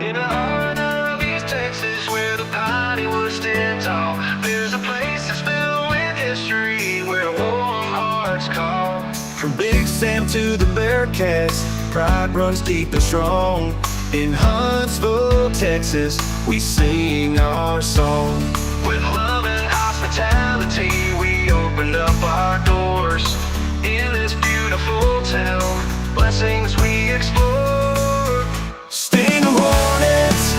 In the heart of East Texas, where the piney wood stands tall, there's a place that's filled with history, where warm hearts call. From Big Sam to the Bearcats, pride runs deep and strong. In Huntsville, Texas, we sing our song. With love and hospitality, we open up our doors. In this beautiful town, blessings we explore. Sting 'em hornets,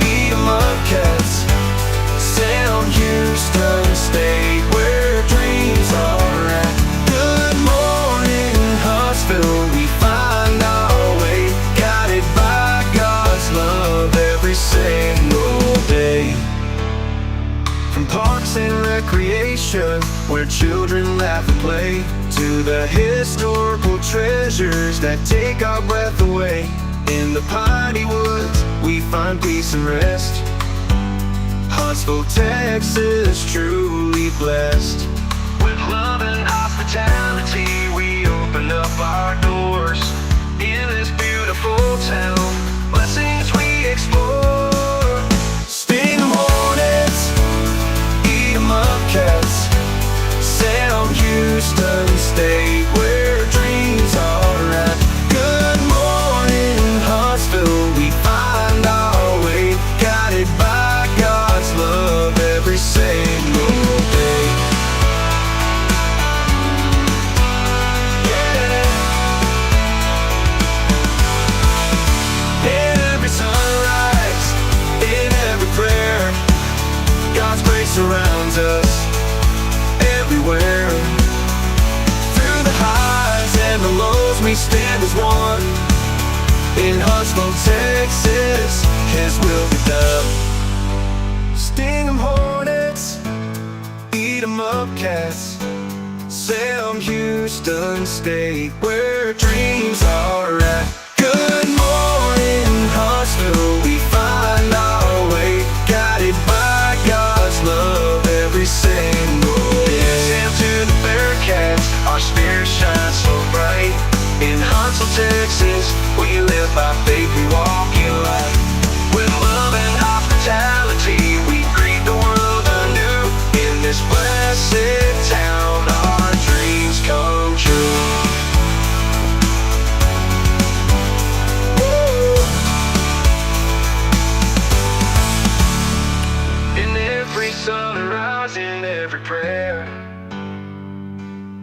beat 'em up cats, Sound Houston State, where dreams are at. Good morning, Huntsville, we find our way, guided by God's love every single day. From parks and recreation, where children laugh and play, to the historical treasures that take our breath away. In the piney woods, we find peace and rest. Huntsville, Texas, truly blessed. With love and hospitality, we open up our doors. In this beautiful town, blessings we explore. Sting 'em hornets, eat 'em up cats, Sound Houston State, where dreams are at. Good morning, Huntsville, we find our way, guided by God's love every single day. Yeah. In every sunrise, in every prayer, God's grace surrounds us everywhere. Through the highs and the lows, we stand as one. In Huntsville, Texas, His will be done. Sting 'em hornets, eat 'em up cats, Sound Houston State, where dreams are at. Good morning, Huntsville, we find our way, guided by God's love every single day. Sam to the Bearcats, our spirit shines so bright. In Huntsville, Texas, we live by faith, we walk in light. With love and hospitality, we greet the world anew. In this blessed town, our dreams come true. Whoa. In every sunrise, in every prayer,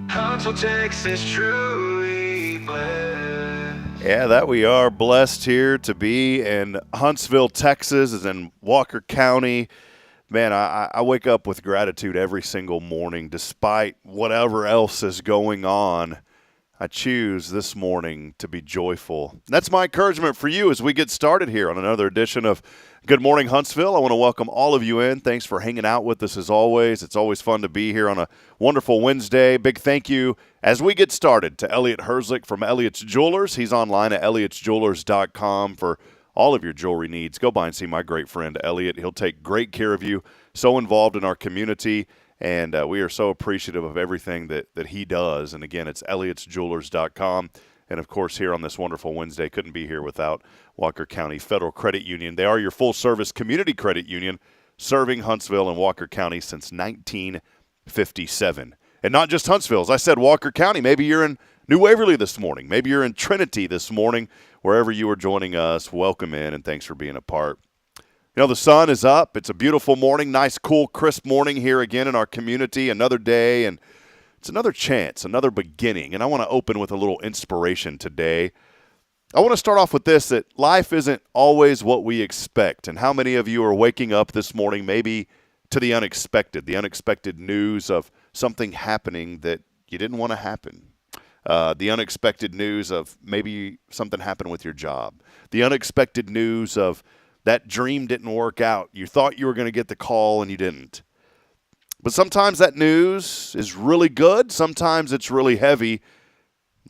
Huntsville, Texas, truly blessed. Yeah, that we are blessed here to be in Huntsville, Texas, as in Walker County. Man, I wake up with gratitude every single morning, despite whatever else is going on. I choose this morning to be joyful. That's my encouragement for you as we get started here on another edition of Good Morning Huntsville. I want to welcome all of you in. Thanks for hanging out with us as always. It's always fun to be here on a wonderful Wednesday. Big thank you as we get started to Elliot Herzlich from Elliot's Jewelers. He's online at elliotsjewelers.com for all of your jewelry needs. Go by and see my great friend Elliot. He'll take great care of you. So involved in our community, and we are so appreciative of everything that he does. And again, it's elliotsjewelers.com. And, of course, here on this wonderful Wednesday, couldn't be here without Walker County Federal Credit Union. They are your full-service community credit union serving Huntsville and Walker County since 1957. And not just Huntsville. As I said, Walker County. Maybe you're in New Waverly this morning. Maybe you're in Trinity this morning. Wherever you are joining us, welcome in, and thanks for being a part. You know, the sun is up. It's a beautiful morning, nice, cool, crisp morning here again in our community. Another day, and it's another chance, another beginning. And I want to open with a little inspiration today. I want to start off with this, that life isn't always what we expect. And how many of you are waking up this morning maybe to the unexpected news of something happening that you didn't want to happen. The unexpected news of maybe something happened with your job. The unexpected news of that dream didn't work out. You thought you were going to get the call and you didn't. But sometimes that news is really good. Sometimes it's really heavy.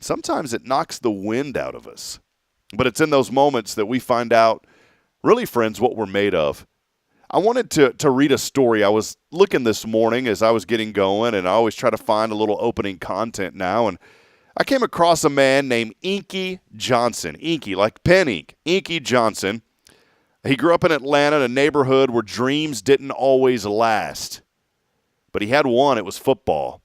Sometimes it knocks the wind out of us. But it's in those moments that we find out, really, friends, what we're made of. I wanted to read a story. I was looking this morning as I was getting going, and I always try to find a little opening content now. And I came across a man named Inky Johnson. Inky, like pen ink. Inky Johnson. He grew up in Atlanta, in a neighborhood where dreams didn't always last. But he had one. It was football.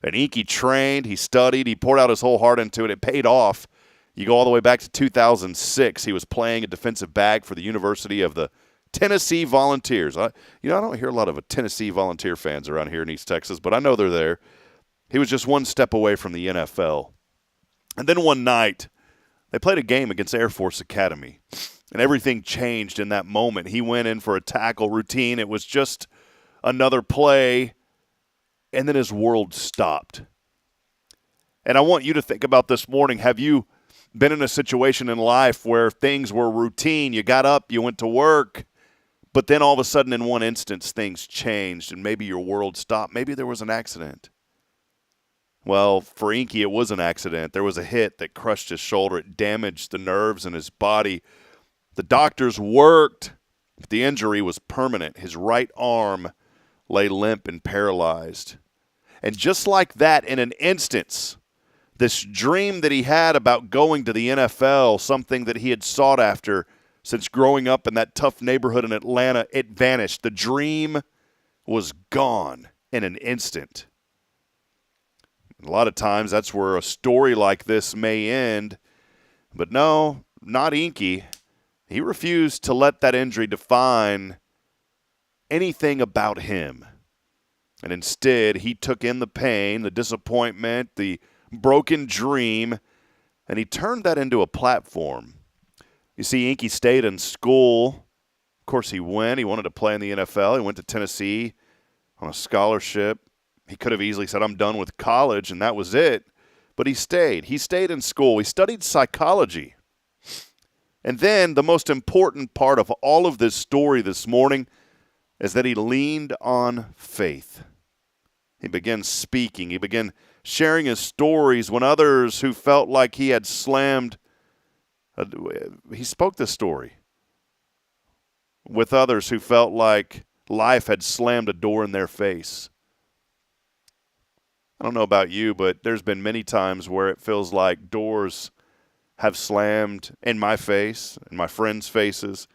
And Inky trained, he studied, he poured out his whole heart into it. It paid off. You go all the way back to 2006. He was playing a defensive back for the University of the Tennessee Volunteers. I don't hear a lot of Tennessee Volunteer fans around here in East Texas, but I know they're there. He was just one step away from the NFL. And then one night, they played a game against Air Force Academy, and everything changed in that moment. He went in for a tackle routine. It was just another play, and then his world stopped. And I want you to think about this morning. Have you been in a situation in life where things were routine? You got up, you went to work, but then all of a sudden in one instance things changed and maybe your world stopped. Maybe there was an accident. Well, for Inky, it was an accident. There was a hit that crushed his shoulder. It damaged the nerves in his body. The doctors worked, but the injury was permanent. His right arm lay limp and paralyzed. And just like that, in an instance, this dream that he had about going to the NFL, something that he had sought after since growing up in that tough neighborhood in Atlanta, it vanished. The dream was gone in an instant. A lot of times that's where a story like this may end. But no, not Inky. He refused to let that injury define anything about him. And instead, he took in the pain, the disappointment, the broken dream, and he turned that into a platform. You see, Inky stayed in school. Of course, he went. He wanted to play in the NFL. He went to Tennessee on a scholarship. He could have easily said, I'm done with college, and that was it. But he stayed. He stayed in school. He studied psychology. And then the most important part of all of this story this morning is that he leaned on faith. He began speaking. He began sharing his stories when others who felt like he had slammed, he spoke this story with others who felt like life had slammed a door in their face. I don't know about you, but there's been many times where it feels like doors have slammed in my face, in my friends' faces,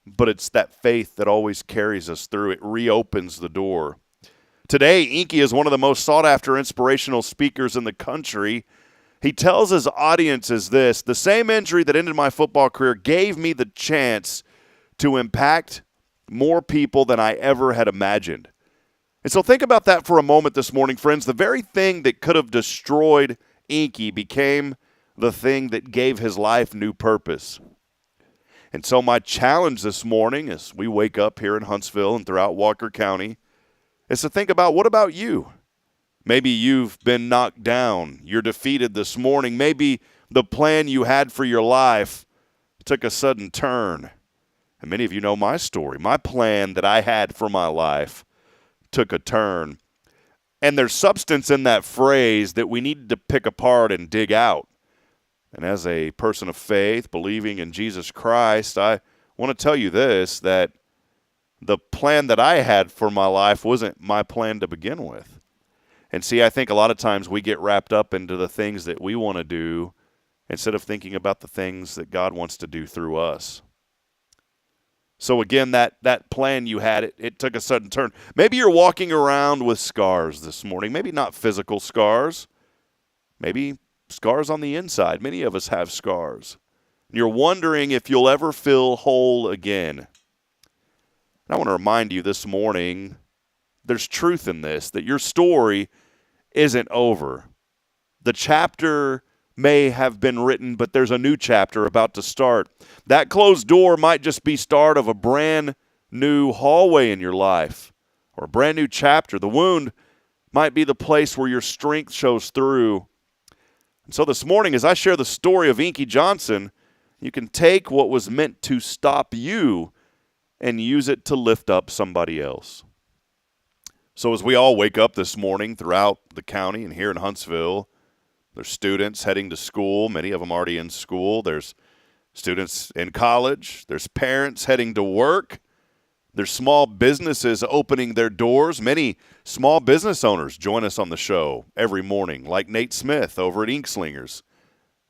but it's that faith that always carries us through. It reopens the door. Today, Inky is one of the most sought-after inspirational speakers in the country. He tells his audiences this: the same injury that ended my football career gave me the chance to impact more people than I ever had imagined. And so think about that for a moment this morning, friends. The very thing that could have destroyed Inky became the thing that gave his life new purpose. And so my challenge this morning as we wake up here in Huntsville and throughout Walker County is to think about, what about you? Maybe you've been knocked down. You're defeated this morning. Maybe the plan you had for your life took a sudden turn. And many of you know my story. My plan that I had for my life took a turn. And there's substance in that phrase that we need to pick apart and dig out. And as a person of faith, believing in Jesus Christ, I want to tell you this, that the plan that I had for my life wasn't my plan to begin with. And see, I think a lot of times we get wrapped up into the things that we want to do instead of thinking about the things that God wants to do through us. So again, that plan you had, it took a sudden turn. Maybe you're walking around with scars this morning. Maybe not physical scars. Maybe scars on the inside. Many of us have scars. You're wondering if you'll ever feel whole again. And I want to remind you this morning, there's truth in this, that your story isn't over. The chapter may have been written, but there's a new chapter about to start. That closed door might just be start of a brand new hallway in your life or a brand new chapter. The wound might be the place where your strength shows through. And so this morning, as I share the story of Inky Johnson, you can take what was meant to stop you and use it to lift up somebody else. So as we all wake up this morning throughout the county and here in Huntsville, there's students heading to school, many of them already in school. There's students in college. There's parents heading to work. There's small businesses opening their doors. Many small business owners join us on the show every morning, like Nate Smith over at Inkslingers.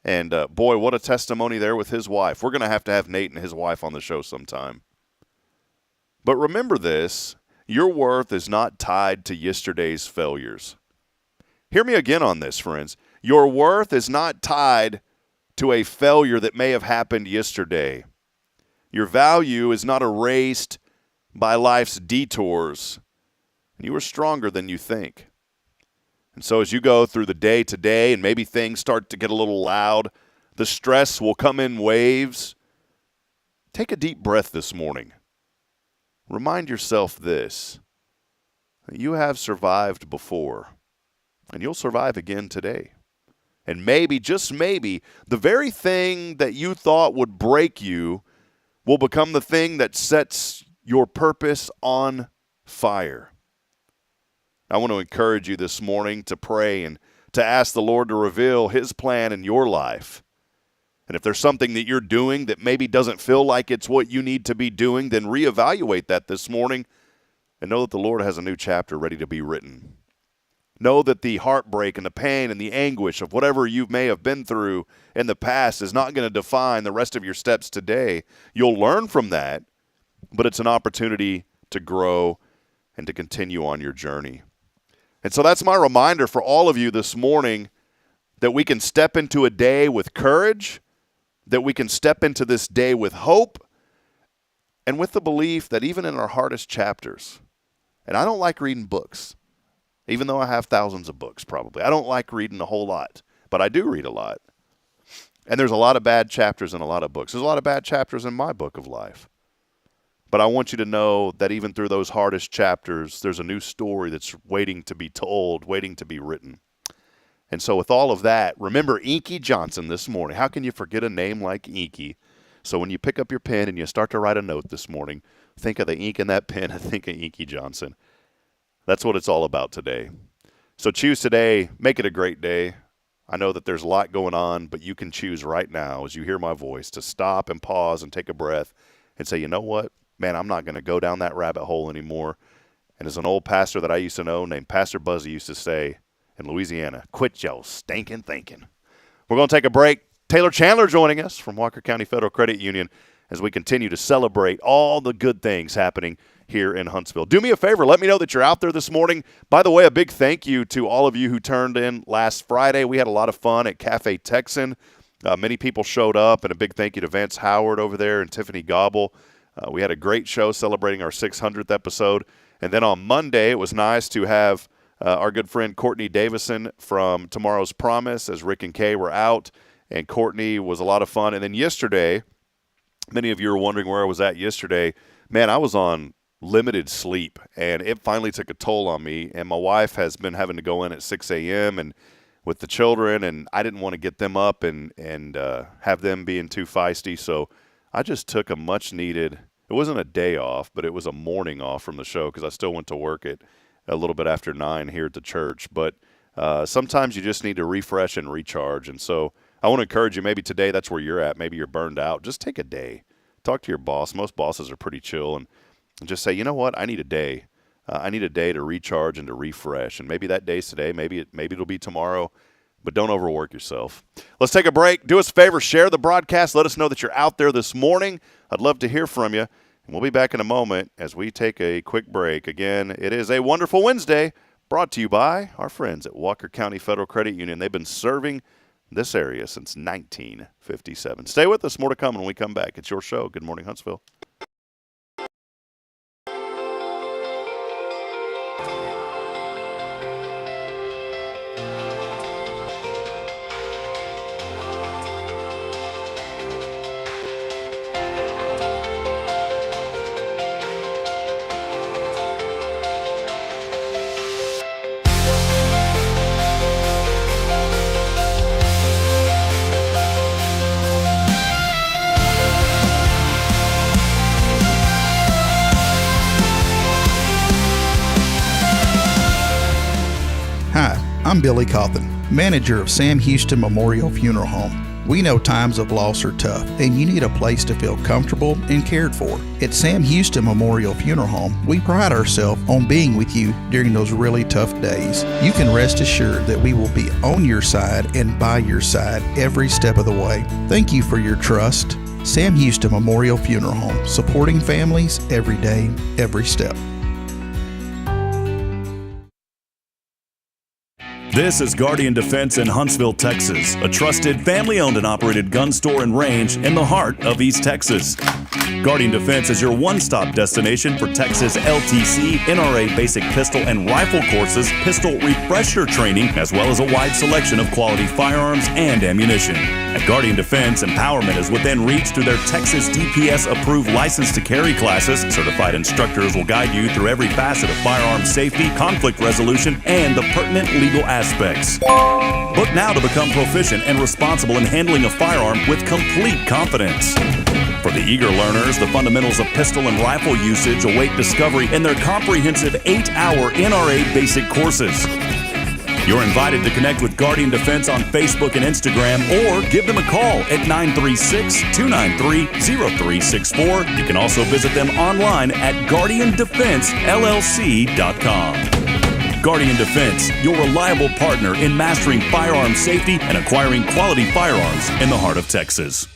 And boy, what a testimony there with his wife. We're going to have Nate and his wife on the show sometime. But remember this, your worth is not tied to yesterday's failures. Hear me again on this, friends. Your worth is not tied to a failure that may have happened yesterday. Your value is not erased by life's detours. And you are stronger than you think. And so as you go through the day today and maybe things start to get a little loud, the stress will come in waves. Take a deep breath this morning. Remind yourself this, that you have survived before, and you'll survive again today. And maybe, just maybe, the very thing that you thought would break you will become the thing that sets your purpose on fire. I want to encourage you this morning to pray and to ask the Lord to reveal his plan in your life. And if there's something that you're doing that maybe doesn't feel like it's what you need to be doing, then reevaluate that this morning and know that the Lord has a new chapter ready to be written. Know that the heartbreak and the pain and the anguish of whatever you may have been through in the past is not going to define the rest of your steps today. You'll learn from that, but it's an opportunity to grow and to continue on your journey. And so that's my reminder for all of you this morning, that we can step into a day with courage, that we can step into this day with hope, and with the belief that even in our hardest chapters, and I don't like reading books, even though I have thousands of books probably. I don't like reading a whole lot, but I do read a lot. And there's a lot of bad chapters in a lot of books. There's a lot of bad chapters in my book of life. But I want you to know that even through those hardest chapters, there's a new story that's waiting to be told, waiting to be written. And so with all of that, remember Inky Johnson this morning. How can you forget a name like Inky? So when you pick up your pen and you start to write a note this morning, think of the ink in that pen and think of Inky Johnson. That's what it's all about today. So choose today. Make it a great day. I know that there's a lot going on, but you can choose right now as you hear my voice to stop and pause and take a breath and say, you know what? Man, I'm not going to go down that rabbit hole anymore. And as an old pastor that I used to know named Pastor Buzzy used to say in Louisiana, quit your stinking thinking. We're going to take a break. Taylor Chandler joining us from Walker County Federal Credit Union as we continue to celebrate all the good things happening here in Huntsville. Do me a favor. Let me know that you're out there this morning. By the way, a big thank you to all of you who turned in last Friday. We had a lot of fun at Cafe Texan. Many people showed up, and a big thank you to Vance Howard over there and Tiffany Gobble. We had a great show celebrating our 600th episode. And then on Monday, it was nice to have our good friend Courtney Davison from Tomorrow's Promise as Rick and Kay were out. And Courtney was a lot of fun. And then yesterday, many of you are wondering where I was at yesterday. Man, I was on limited sleep, and it finally took a toll on me. And my wife has been having to go in at 6 a.m. and with the children, and I didn't want to get them up and have them being too feisty. So I just took a much-needed – it wasn't a day off, but it was a morning off from the show because I still went to work at a little bit after 9 here at the church. But sometimes you just need to refresh and recharge. And so I want to encourage you, maybe today that's where you're at. Maybe you're burned out. Just take a day. Talk to your boss. Most bosses are pretty chill, and just say, you know what, I need a day. I need a day to recharge and to refresh. And maybe that day's today. Maybe it'll be tomorrow. But don't overwork yourself. Let's take a break. Do us a favor. Share the broadcast. Let us know that you're out there this morning. I'd love to hear from you. And we'll be back in a moment as we take a quick break. Again, it is a wonderful Wednesday brought to you by our friends at Walker County Federal Credit Union. They've been serving this area since 1957. Stay with us. More to come when we come back. It's your show. Good morning, Huntsville. Hi, I'm Billy Cawthon, manager of Sam Houston Memorial Funeral Home. We know times of loss are tough, and you need a place to feel comfortable and cared for. At Sam Houston Memorial Funeral Home, we pride ourselves on being with you during those really tough days. You can rest assured that we will be on your side and by your side every step of the way. Thank you for your trust. Sam Houston Memorial Funeral Home, supporting families every day, every step. This is Guardian Defense in Huntsville, Texas, a trusted family-owned and operated gun store and range in the heart of East Texas. Guardian Defense is your one-stop destination for Texas LTC, NRA basic pistol and rifle courses, pistol refresher training, as well as a wide selection of quality firearms and ammunition. At Guardian Defense, empowerment is within reach through their Texas DPS-approved license to carry classes. Certified instructors will guide you through every facet of firearm safety, conflict resolution, and the pertinent legal aspects. Book now to become proficient and responsible in handling a firearm with complete confidence. For the eager learners, the fundamentals of pistol and rifle usage await discovery in their comprehensive 8-hour NRA basic courses. You're invited to connect with Guardian Defense on Facebook and Instagram, or give them a call at 936-293-0364. You can also visit them online at guardiandefensellc.com. Guardian Defense, your reliable partner in mastering firearm safety and acquiring quality firearms in the heart of Texas.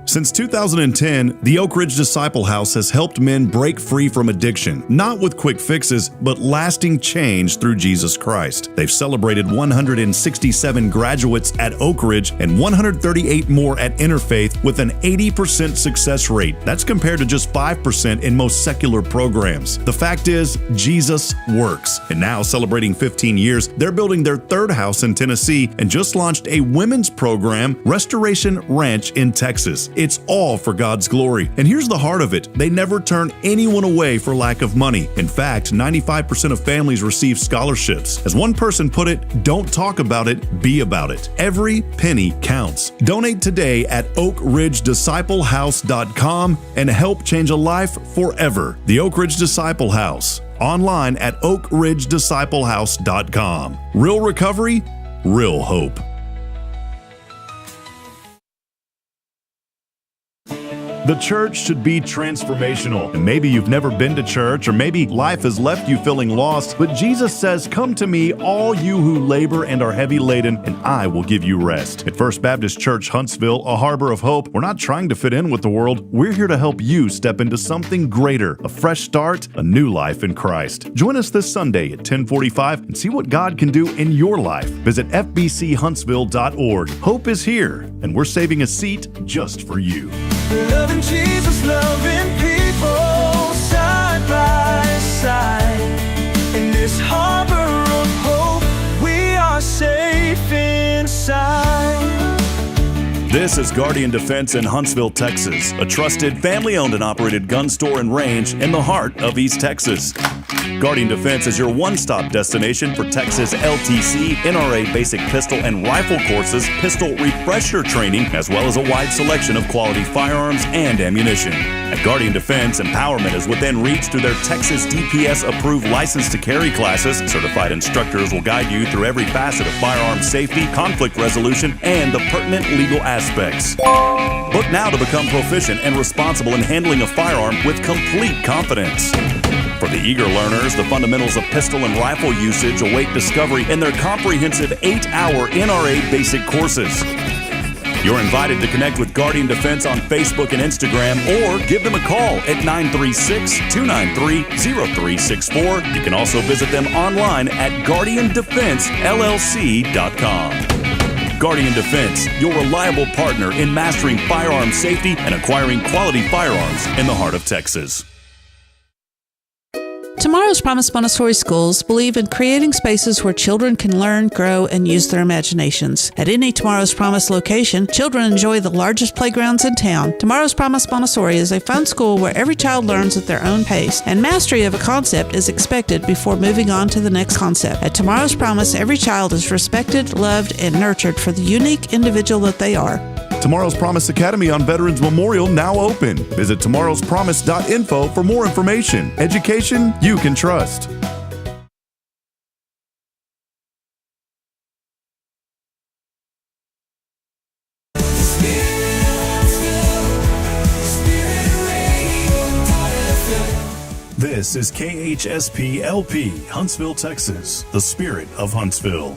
Since 2010, the Oak Ridge Disciple House has helped men break free from addiction, not with quick fixes, but lasting change through Jesus Christ. They've celebrated 167 graduates at Oak Ridge and 138 more at Interfaith with an 80% success rate. That's compared to just 5% in most secular programs. The fact is, Jesus works. And now, celebrating 15 years, they're building their third house in Tennessee and just launched a women's program, Restoration Ranch in Texas. It's all for God's glory. And here's the heart of it. They never turn anyone away for lack of money. In fact, 95% of families receive scholarships. As one person put it, don't talk about it, be about it. Every penny counts. Donate today at oakridgedisciplehouse.com and help change a life forever. The Oak Ridge Disciple House. Online at oakridgedisciplehouse.com. Real recovery, real hope. The church should be transformational. And maybe you've never been to church, or maybe life has left you feeling lost, but Jesus says, "Come to me, all you who labor and are heavy laden, and I will give you rest." At First Baptist Church Huntsville, a harbor of hope, we're not trying to fit in with the world. We're here to help you step into something greater, a fresh start, a new life in Christ. Join us this Sunday at 10:45 and see what God can do in your life. Visit fbchuntsville.org. Hope is here, and we're saving a seat just for you. Loving Jesus, loving people side by side. In this harbor of hope, we are safe inside. This is Guardian Defense in Huntsville, Texas, a trusted family-owned and operated gun store and range in the heart of East Texas. Guardian Defense is your one-stop destination for Texas LTC, NRA basic pistol and rifle courses, pistol refresher training, as well as a wide selection of quality firearms and ammunition. At Guardian Defense, empowerment is within reach through their Texas DPS-approved license to carry classes. Certified instructors will guide you through every facet of firearm safety, conflict resolution, and the pertinent legal aspects. Book now to become proficient and responsible in handling a firearm with complete confidence. For the eager learners, the fundamentals of pistol and rifle usage await discovery in their comprehensive 8-hour NRA basic courses. You're invited to connect with Guardian Defense on Facebook and Instagram, or give them a call at 936-293-0364. You can also visit them online at guardiandefensellc.com. Guardian Defense, your reliable partner in mastering firearm safety and acquiring quality firearms in the heart of Texas. Tomorrow's Promise Montessori schools believe in creating spaces where children can learn, grow, and use their imaginations. At any Tomorrow's Promise location, children enjoy the largest playgrounds in town. Tomorrow's Promise Montessori is a fun school where every child learns at their own pace, and mastery of a concept is expected before moving on to the next concept. At Tomorrow's Promise, every child is respected, loved, and nurtured for the unique individual that they are. Tomorrow's Promise Academy on Veterans Memorial now open. Visit tomorrowspromise.info for more information. Education you can trust. This is KHSP LP, Huntsville, Texas, the spirit of Huntsville.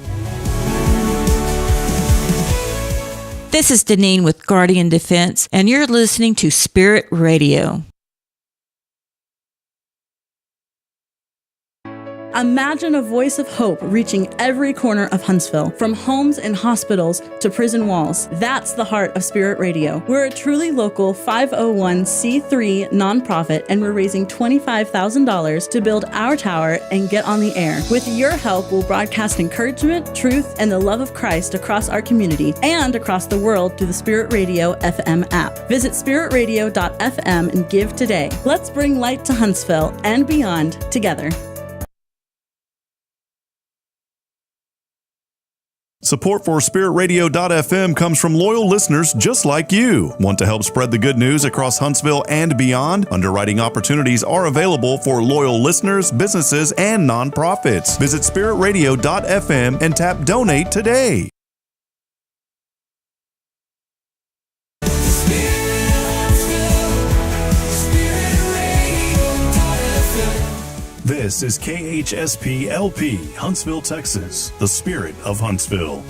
This is Deneen with Guardian Defense, and you're listening to Spirit Radio. Imagine a voice of hope reaching every corner of Huntsville, from homes and hospitals to prison walls. That's the heart of Spirit Radio. We're a truly local 501c3 nonprofit, and we're raising $25,000 to build our tower and get on the air. With your help, we'll broadcast encouragement, truth, and the love of Christ across our community and across the world through the Spirit Radio FM app. Visit spiritradio.fm and give today. Let's bring light to Huntsville and beyond together. Support for SpiritRadio.fm comes from loyal listeners just like you. Want to help spread the good news across Huntsville and beyond? Underwriting opportunities are available for loyal listeners, businesses, and nonprofits. Visit SpiritRadio.fm and tap Donate today. This is KHSP LP, Huntsville, Texas, the spirit of Huntsville.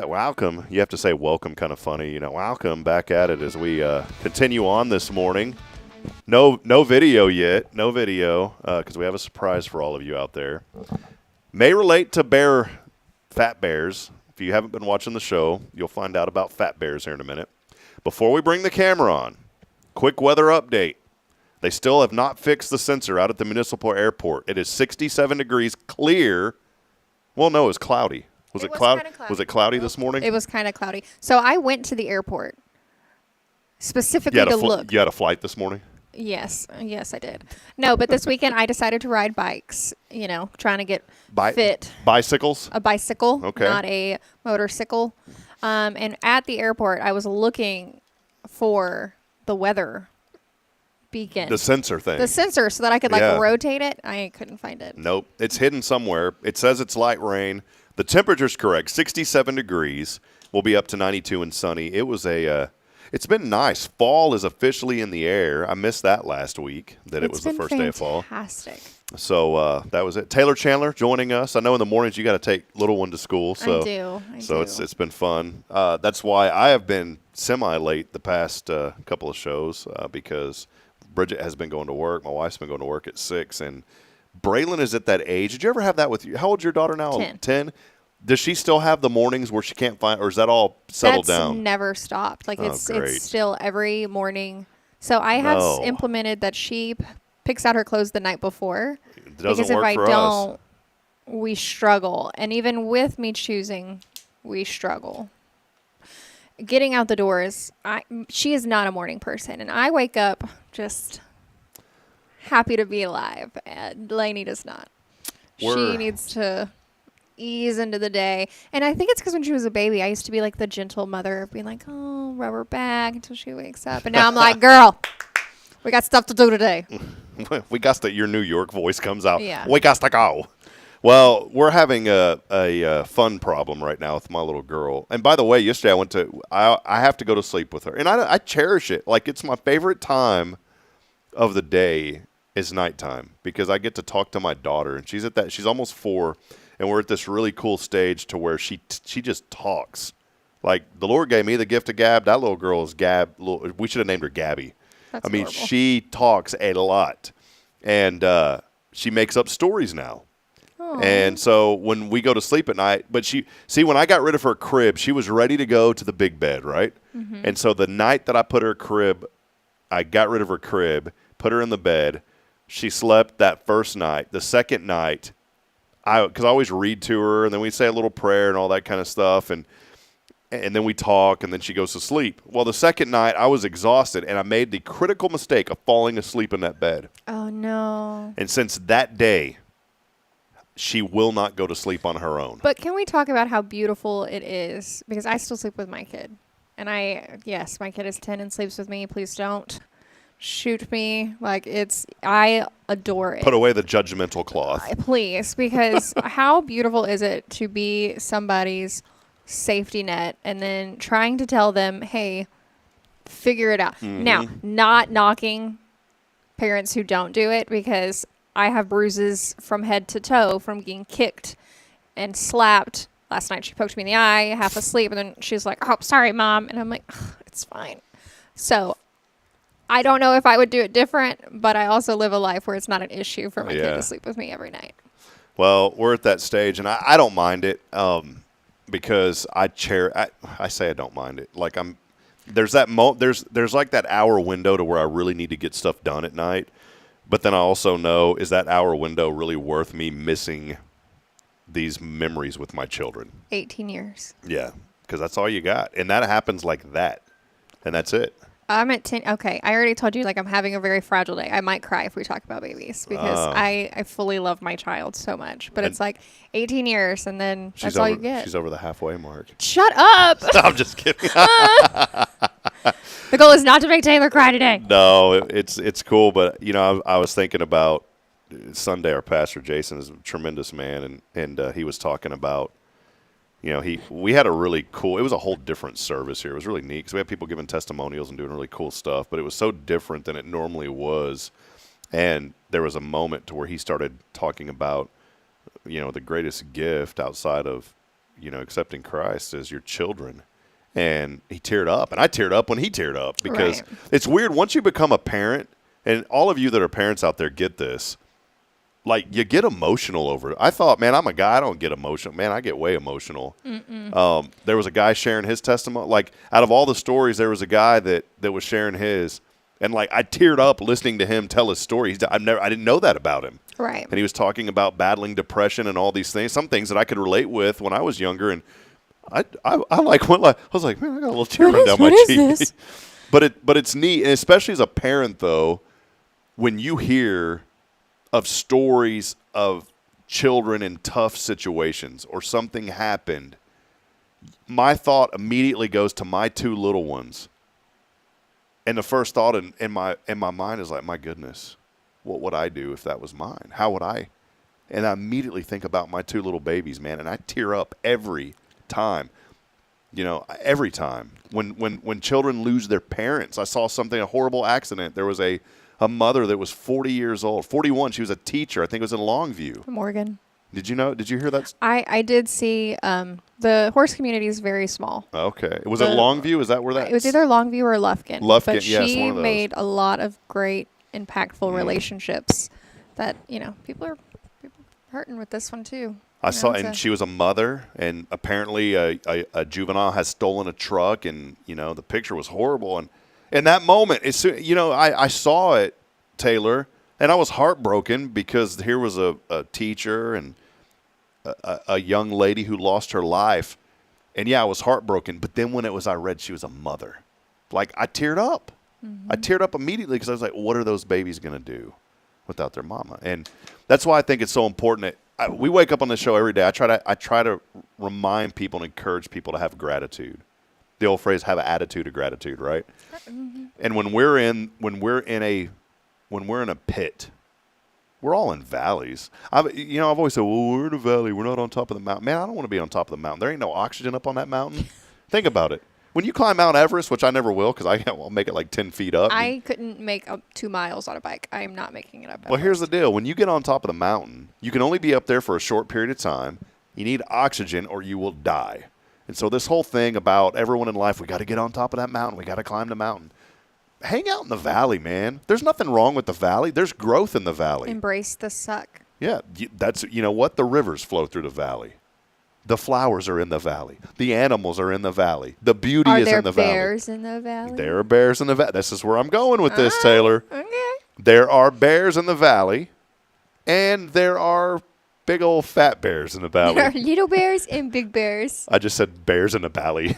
Welcome. You have to say welcome kind of funny. Welcome back at it as we continue on this morning. No video yet. No video because we have a surprise for all of you out there. May relate to fat bears. If you haven't been watching the show, you'll find out about fat bears here in a minute. Before we bring the camera on, quick weather update. They still have not fixed the sensor out at the municipal airport. It is 67 degrees clear. Well, no, it was cloudy. Was it cloudy? Was it cloudy this morning? It was kind of cloudy. So I went to the airport specifically to look. You had a flight this morning? Yes, I did. No, but this weekend I decided to ride bikes, trying to get fit. Bicycles? A bicycle, okay. Not a motorcycle. And at the airport, I was looking for the weather beacon. The sensor thing. The sensor so that I could rotate it. I couldn't find it. Nope. It's hidden somewhere. It says it's light rain. The temperature's correct. 67 degrees. We'll be up to 92 and sunny. It was it's been nice. Fall is officially in the air. I missed that last week, it was the first day of fall. Fantastic. So that was it. Taylor Chandler joining us. I know in the mornings you got to take little one to school. So I do. It's been fun. That's why I have been semi-late the past couple of shows because Bridget has been going to work. My wife's been going to work at 6, and Braylon is at that age. Did you ever have that with you? How old's your daughter now? 10. Does she still have the mornings where she can't find, or is that all settled down? That's never stopped. It's great. still every morning. So I have implemented that she picks out her clothes the night before. It doesn't because work if for I us. don't, we struggle. And even with me choosing we struggle. Getting out the doors, she is not a morning person, and I wake up just happy to be alive, and Lainey does not. She needs to ease into the day, and I think it's because when she was a baby, I used to be like the gentle mother, being like, oh, rub her back until she wakes up, and now I'm like, girl, we got stuff to do today. We got to, your New York voice comes out. Yeah. We got to go. Well, we're having a fun problem right now with my little girl. And by the way, yesterday I have to go to sleep with her. And I cherish it. Like, it's my favorite time of the day is nighttime because I get to talk to my daughter. And she's almost 4. And we're at this really cool stage to where she just talks. Like, the Lord gave me the gift of gab. That little girl is Gab. We should have named her Gabby. That's I mean, horrible. she talks a lot. And she makes up stories now. And so when we go to sleep at night, but when I got rid of her crib, she was ready to go to the big bed, right? Mm-hmm. And so the night that I put her crib, I got rid of her crib, put her in the bed. She slept that first night. The second night, because I always read to her, and then we say a little prayer and all that kind of stuff, and then we talk, and then she goes to sleep. Well, the second night, I was exhausted, and I made the critical mistake of falling asleep in that bed. Oh, no. And since that day, she will not go to sleep on her own. But can we talk about how beautiful it is? Because I still sleep with my kid. And yes, my kid is 10 and sleeps with me. Please don't shoot me. Like, I adore it. Put away the judgmental cloth. Please, because how beautiful is it to be somebody's safety net and then trying to tell them, hey, figure it out. Mm-hmm. Now, not knocking parents who don't do it, because I have bruises from head to toe from getting kicked and slapped. Last night she poked me in the eye, half asleep, and then she's like, oh, sorry, Mom. And I'm like, it's fine. So I don't know if I would do it different, but I also live a life where it's not an issue for my kid to sleep with me every night. Well, we're at that stage, and I don't mind it because I say I don't mind it. Like, there's that there's like that hour window to where I really need to get stuff done at night. But then I also know, is that hour window really worth me missing these memories with my children? 18 years. Yeah, because that's all you got. And that happens like that. And that's it. I'm at 10. Okay, I already told you, like, I'm having a very fragile day. I might cry if we talk about babies because I fully love my child so much. But it's like 18 years, and then that's all you get. She's over the halfway mark. Shut up. I'm just kidding. The goal is not to make Taylor cry today. No, it's cool. But, I was thinking about Sunday, our pastor, Jason, is a tremendous man. And he was talking about, we had a really cool, it was a whole different service here. It was really neat because we had people giving testimonials and doing really cool stuff, but it was so different than it normally was. And there was a moment to where he started talking about, the greatest gift outside of, accepting Christ is your children. And he teared up, and I teared up when he teared up because It's weird. Once you become a parent, and all of you that are parents out there get this, like, you get emotional over it. I thought, man, I'm a guy. I don't get emotional. Man, I get way emotional. There was a guy sharing his testimony. Like, out of all the stories, there was a guy that was sharing his. And, like, I teared up listening to him tell his story. I didn't know that about him. Right. And he was talking about battling depression and all these things, some things that I could relate with when I was younger. And I was like, man, I got a little tear running down my cheek. But it's neat, and especially as a parent, though, when you hear of stories of children in tough situations or something happened, my thought immediately goes to my 2 little ones. And the first thought in my mind is like, my goodness, what would I do if that was mine? How would I? And I immediately think about my 2 little babies, man, and I tear up every time. Every time. When children lose their parents, I saw a horrible accident. There was a mother that was 40 years old, 41. She was a teacher. I think it was in Longview. Morgan. Did you hear that? I did see the horse community is very small. Okay. Was it Longview? Is that where that? It was either Longview or Lufkin. Lufkin, but yes, she one of those. made a lot of great, impactful relationships that, people are hurting with this one too. I saw, and she was a mother, and apparently a juvenile has stolen a truck, and, the picture was horrible. And in that moment, I saw it, Taylor, and I was heartbroken because here was a teacher and a young lady who lost her life. And yeah, I was heartbroken. But then when I read she was a mother, like I teared up. I teared up immediately because I was like, what are those babies going to do without their mama? And that's why I think it's so important. We wake up on this show every day. I try to remind people and encourage people to have gratitude. The old phrase, have an attitude of gratitude, right? And when we're in a pit, we're all in valleys. I've always said, well, we're in a valley. We're not on top of the mountain. Man, I don't want to be on top of the mountain. There ain't no oxygen up on that mountain. Think about it. When you climb Mount Everest, which I never will because I'll make it like 10 feet up. I couldn't make up 2 miles on a bike. I am not making it up. Well, here's the deal. When you get on top of the mountain, you can only be up there for a short period of time. You need oxygen or you will die. And so this whole thing about everyone in life, we got to get on top of that mountain. We got to climb the mountain. Hang out in the valley, man. There's nothing wrong with the valley. There's growth in the valley. Embrace the suck. Yeah, that's, you know what? The rivers flow through the valley. The flowers are in the valley. The animals are in the valley. The beauty is in the valley. Are there bears in the valley? There are bears in the valley. This is where I'm going with this, Taylor. Okay. There are bears in the valley, and there are big old fat bears in the valley. There are little bears and big bears. I just said bears in the valley.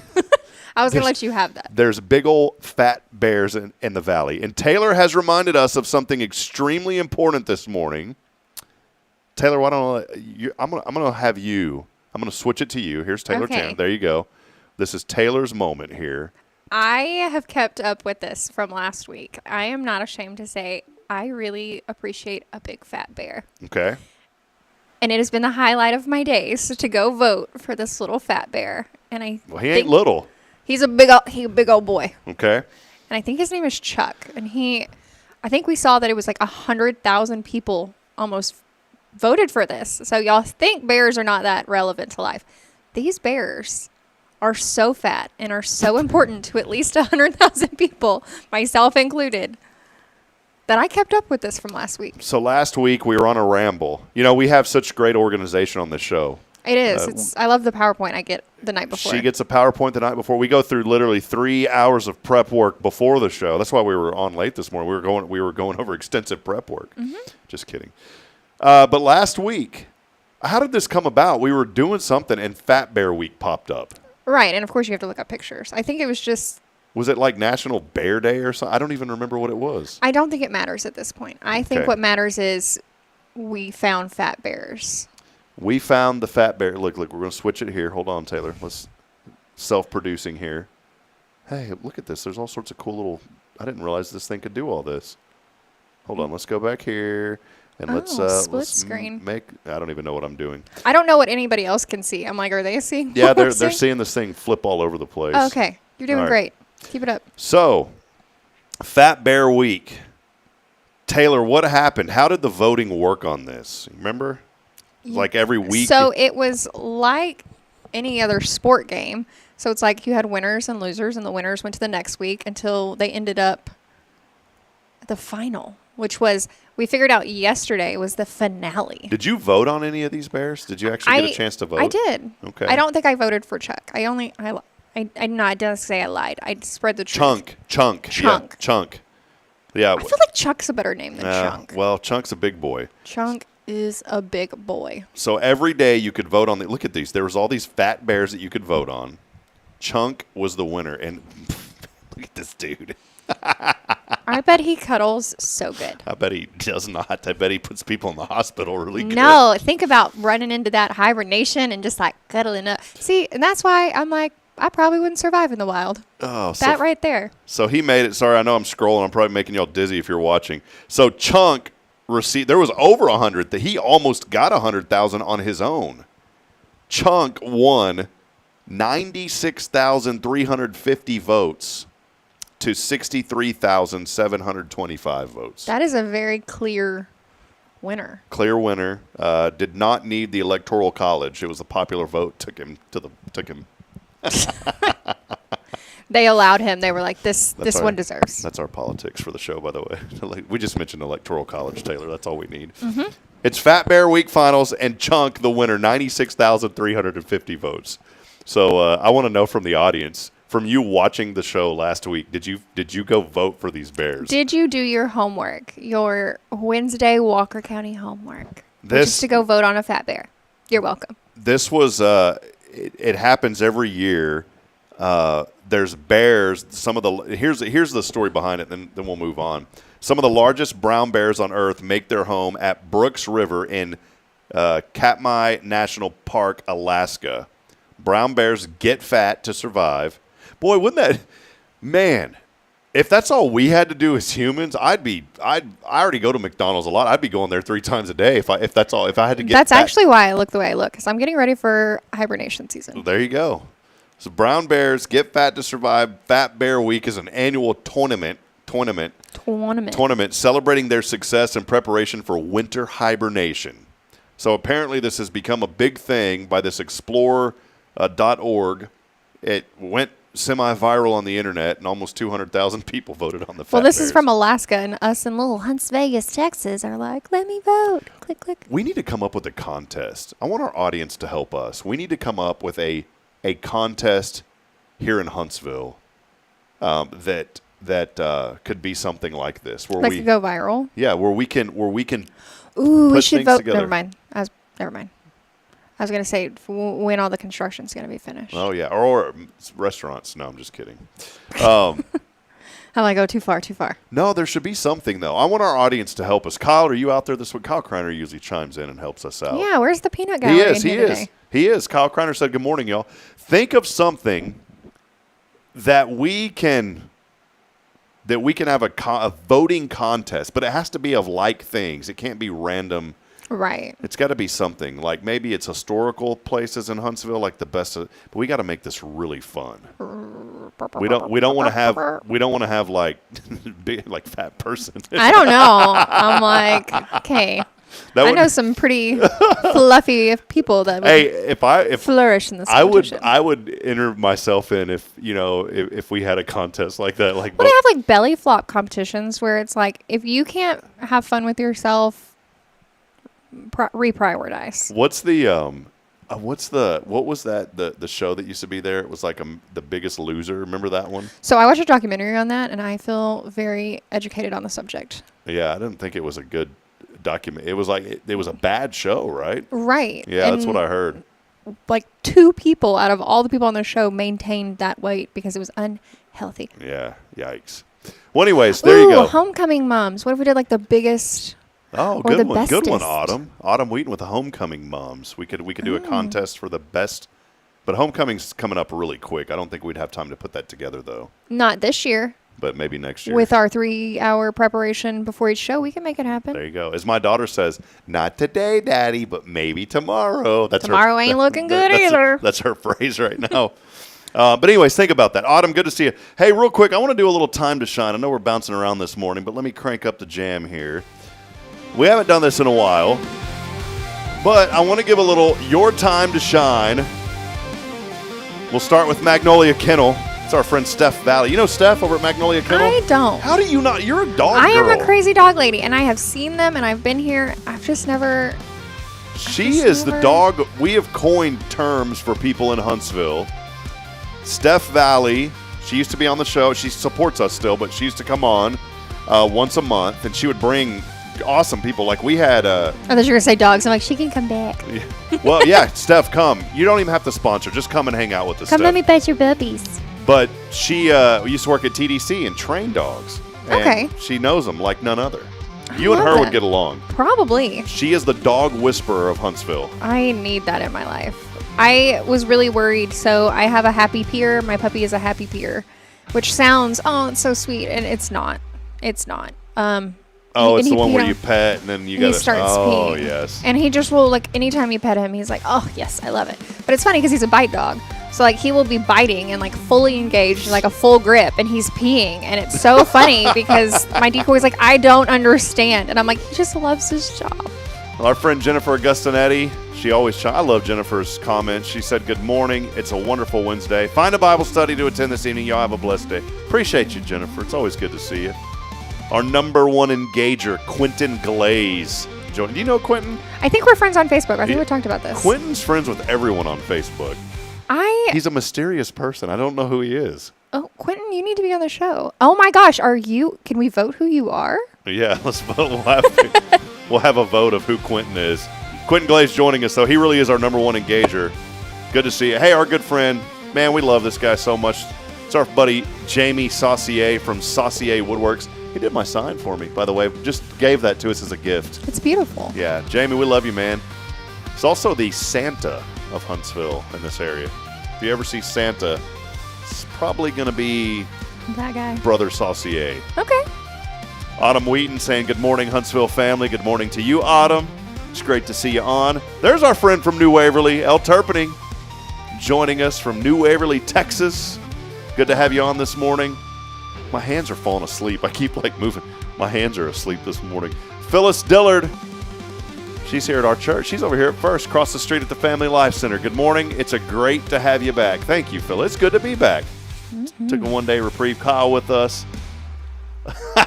I was going to let you have that. There's big old fat bears in the valley. And Taylor has reminded us of something extremely important this morning. Taylor, why don't I'm gonna have you. I'm going to switch it to you. Here's Taylor Okay. Chan. There you go. This is Taylor's moment here. I have kept up with this from last week. I am not ashamed to say I really appreciate a big fat bear. Okay. And it has been the highlight of my days to go vote for this little fat bear. And Well, he ain't little. He's a big old boy. Okay. And I think his name is Chuck. And I think we saw that it was like 100,000 people almost voted for this. So y'all think bears are not that relevant to life. These bears are so fat and are so important to at least 100,000 people, myself included, that I kept up with this from last week. So last week we were on a ramble. You know, we have such great organization on this show. It is. I love the PowerPoint I get the night before. She gets a PowerPoint the night before. We go through literally 3 hours of prep work before the show. That's why we were on late this morning. We were going over extensive prep work. Just kidding. But last week, how did this come about? We were doing something and Fat Bear Week popped up. Right, and of course you have to look up pictures. I think it was just... Was it like National Bear Day or something? I don't even remember what it was. I don't think it matters at this point. I think Okay. what matters is we found fat bears. We found the fat bear. Look, we're going to switch it here. Hold on, Taylor. Let's self-producing here. Hey, look at this. There's all sorts of cool little... I didn't realize this thing could do all this. Hold on. Let's go back here. And let's split screen. I don't even know what I'm doing. I don't know what anybody else can see. I'm like, are they seeing? Yeah, what they're I'm seeing? seeing this thing flip all over the place. Oh, okay, you're doing All right. great. Keep it up. So, Fat Bear Week. Taylor, what happened? How did the voting work on this? Remember? Like every week? So it was like any other sport game. So it's like you had winners and losers, and the winners went to the next week until they ended up at the final, which was, we figured out yesterday, was the finale. Did you vote on any of these bears? Did you actually get a chance to vote? I did. Okay. I don't think I voted for Chuck. I didn't say I lied. I spread the truth. Chunk. Chunk. Yeah, Chunk. Yeah. I feel like Chuck's a better name than Chunk. Well, Chunk's a big boy. Chunk is a big boy. So every day you could vote on look at these. There was all these fat bears that you could vote on. Chunk was the winner. And look at this dude. I bet he cuddles so good. I bet he does not. I bet he puts people in the hospital really good. No, think about running into that hibernation and just like cuddling up. See, and that's why I'm like, I probably wouldn't survive in the wild. Oh, that right there. So he made it. Sorry, I know I'm scrolling. I'm probably making y'all dizzy if you're watching. So Chunk received, there was over 100 that he almost got 100,000 on his own. Chunk won 96,350 votes to 63,725 votes. That is a very clear winner. Clear winner. Did not need the Electoral College. It was a popular vote. Took him. They allowed him. They were like, this one deserves. That's our politics for the show, by the way. We just mentioned Electoral College, Taylor. That's all we need. Mm-hmm. It's Fat Bear Week Finals, and Chunk, the winner, 96,350 votes. So I want to know from the audience, from you watching the show last week, did you go vote for these bears? Did you do your homework, your Wednesday Walker County homework? Just to go vote on a fat bear. You're welcome. This was it happens every year. There's bears. Here's the story behind it. Then we'll move on. Some of the largest brown bears on Earth make their home at Brooks River in Katmai National Park, Alaska. Brown bears get fat to survive. Boy, wouldn't that, man? If that's all we had to do as humans, I already go to McDonald's a lot. I'd be going there 3 times a day if I had to get. That's fat. actually why I look the way I look, because I'm getting ready for hibernation season. Well, there you go. So brown bears get fat to survive. Fat Bear Week is an annual tournament celebrating their success in preparation for winter hibernation. So apparently this has become a big thing by this Explorer.org. It went semi-viral on the internet, and almost 200,000 people voted on the fat Well, this bears. is from Alaska, and us in little Huntsville, Texas are like, let me vote. Click, click. We need to come up with a contest. I want our audience to help us. We need to come up with a contest here in Huntsville that could be something like this, where Like we to go viral. Yeah, where we can Ooh, we put should things vote. together. Never mind. I was going to say when all the construction's going to be finished. Oh yeah, or restaurants. No, I'm just kidding. I'm like, oh, too far. No, there should be something though. I want our audience to help us. Kyle, are you out there this week? Kyle Kreiner usually chimes in and helps us out. Yeah, where's the peanut guy? He is. Kyle Kreiner said, "Good morning, y'all. Think of something that we can have a voting contest, but it has to be of like things. It can't be random." Right. It's got to be something like maybe it's historical places in Huntsville, like the best. But we got to make this really fun. We don't want to have like big, like fat person. I don't know. I'm like, okay. I know some pretty fluffy people that would flourish in this competition. I would enter myself in if we had a contest like that. Like, well, they have like belly flop competitions where it's like if you can't have fun with yourself, reprioritize. What was that the show that used to be there? It was like The Biggest Loser. Remember that one? So I watched a documentary on that, and I feel very educated on the subject. Yeah, I didn't think it was a good document. It was like it was a bad show, right? Right. Yeah, that's what I heard. Like 2 people out of all the people on the show maintained that weight because it was unhealthy. Yeah, yikes. Well, anyways, there you go. Homecoming moms. What if we did like the biggest? Oh, or good the one. Good one, bestest? Autumn Wheaton with the homecoming moms. We could do a contest for the best. But homecoming's coming up really quick. I don't think we'd have time to put that together though. Not this year. But maybe next year. With our 3-hour preparation before each show, we can make it happen. There you go. As my daughter says, not today, Daddy, but maybe tomorrow. Tomorrow ain't looking good either. That's her phrase right now. But anyways, think about that. Autumn, good to see you. Hey, real quick, I want to do a little time to shine. I know we're bouncing around this morning, but let me crank up the jam here. We haven't done this in a while, but I want to give a little your time to shine. We'll start with Magnolia Kennel. It's our friend Steph Valley. You know Steph over at Magnolia Kennel? I don't. How do you not? You're a dog I girl. am a crazy dog lady, and I have seen them, and I've been here. I've just never. She is the dog. We have coined terms for people in Huntsville. Steph Valley. She used to be on the show. She supports us still, but she used to come on once a month, and she would bring awesome people. Like we had I thought you were going to say dogs. I'm like, she can come back. Well, yeah, Steph, come. You don't even have to sponsor. Just come and hang out with us, Come Steph. let me pet your puppies. But she used to work at TDC and train dogs. And Okay. she knows them like none other. You and her would get along. Probably. She is the dog whisperer of Huntsville. I need that in my life. I was really worried. So I have a happy peer. My puppy is a happy peer, which sounds, oh, it's so sweet. And it's not. It's not. Oh, it's the one where you pet and then you got to. He starts Oh, peeing. yes. And he just will, like, anytime you pet him, he's like, oh, yes, I love it. But it's funny because he's a bite dog. So, like, he will be biting and, like, fully engaged, like a full grip, and he's peeing. And it's so funny because my decoy's like, I don't understand. And I'm like, he just loves his job. Our friend Jennifer Augustinetti, she always, I love Jennifer's comments. She said, good morning. It's a wonderful Wednesday. Find a Bible study to attend this evening. Y'all have a blessed day. Appreciate you, Jennifer. It's always good to see you. Our number one engager, Quentin Glaze. Do you know Quentin? I think we're friends on Facebook. I think we talked about this. Quentin's friends with everyone on Facebook. He's a mysterious person. I don't know who he is. Oh, Quentin, you need to be on the show. Oh my gosh, can we vote who you are? Yeah, let's vote. We'll have a vote of who Quentin is. Quentin Glaze joining us, though. He really is our number one engager. Good to see you. Hey, our good friend, man, we love this guy so much. It's our buddy Jamie Saucier from Saucier Woodworks. He did my sign for me, by the way. Just gave that to us as a gift. It's beautiful. Yeah, Jamie, we love you, man. It's also the Santa of Huntsville in this area. If you ever see Santa, it's probably going to be That guy. Brother Saucier. Okay. Autumn Wheaton saying, good morning, Huntsville family. Good morning to you, Autumn. It's great to see you on. There's our friend from New Waverly, El Turpinning, joining us from New Waverly, Texas. Good to have you on this morning. My hands are falling asleep. I keep moving. My hands are asleep this morning. Phyllis Dillard. She's here at our church. She's over here at First, across the street at the Family Life Center. Good morning. It's a great to have you back. Thank you, Phyllis. It's good to be back. Mm-hmm. Took a one-day reprieve. Kyle with us.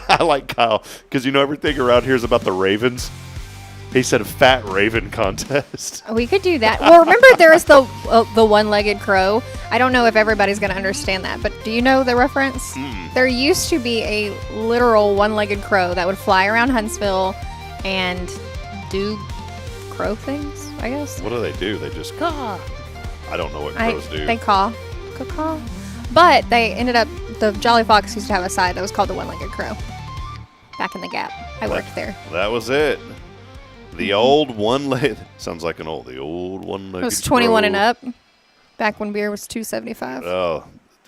I like Kyle because everything around here is about the Ravens. He said a fat raven contest. We could do that. Well, remember there was the one-legged crow. I don't know if everybody's going to understand that, but do you know the reference? There used to be a literal one-legged crow that would fly around Huntsville and do crow things, I guess. What do? They just caw. I don't know what crows do. They caw. Caw. But they ended up, the Jolly Fox used to have a side that was called the one-legged crow. Back in the Gap. I worked there. That was it. The old one-legged, sounds like the old one-legged It was 21 crow. and up. Back when beer was $2.75. Oh,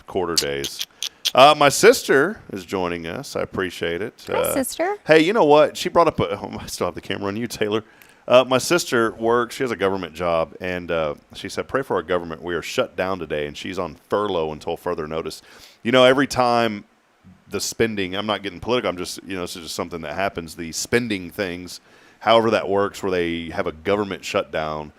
quarter days. My sister is joining us. I appreciate it. Hi, sister. Hey, you know what? She brought up I still have the camera on you, Taylor. My sister works. She has a government job, and she said, pray for our government. We are shut down today, and she's on furlough until further notice. Every time the spending, I'm not getting political. I'm just, this is just something that happens. The spending things, however that works, where they have a government shutdown.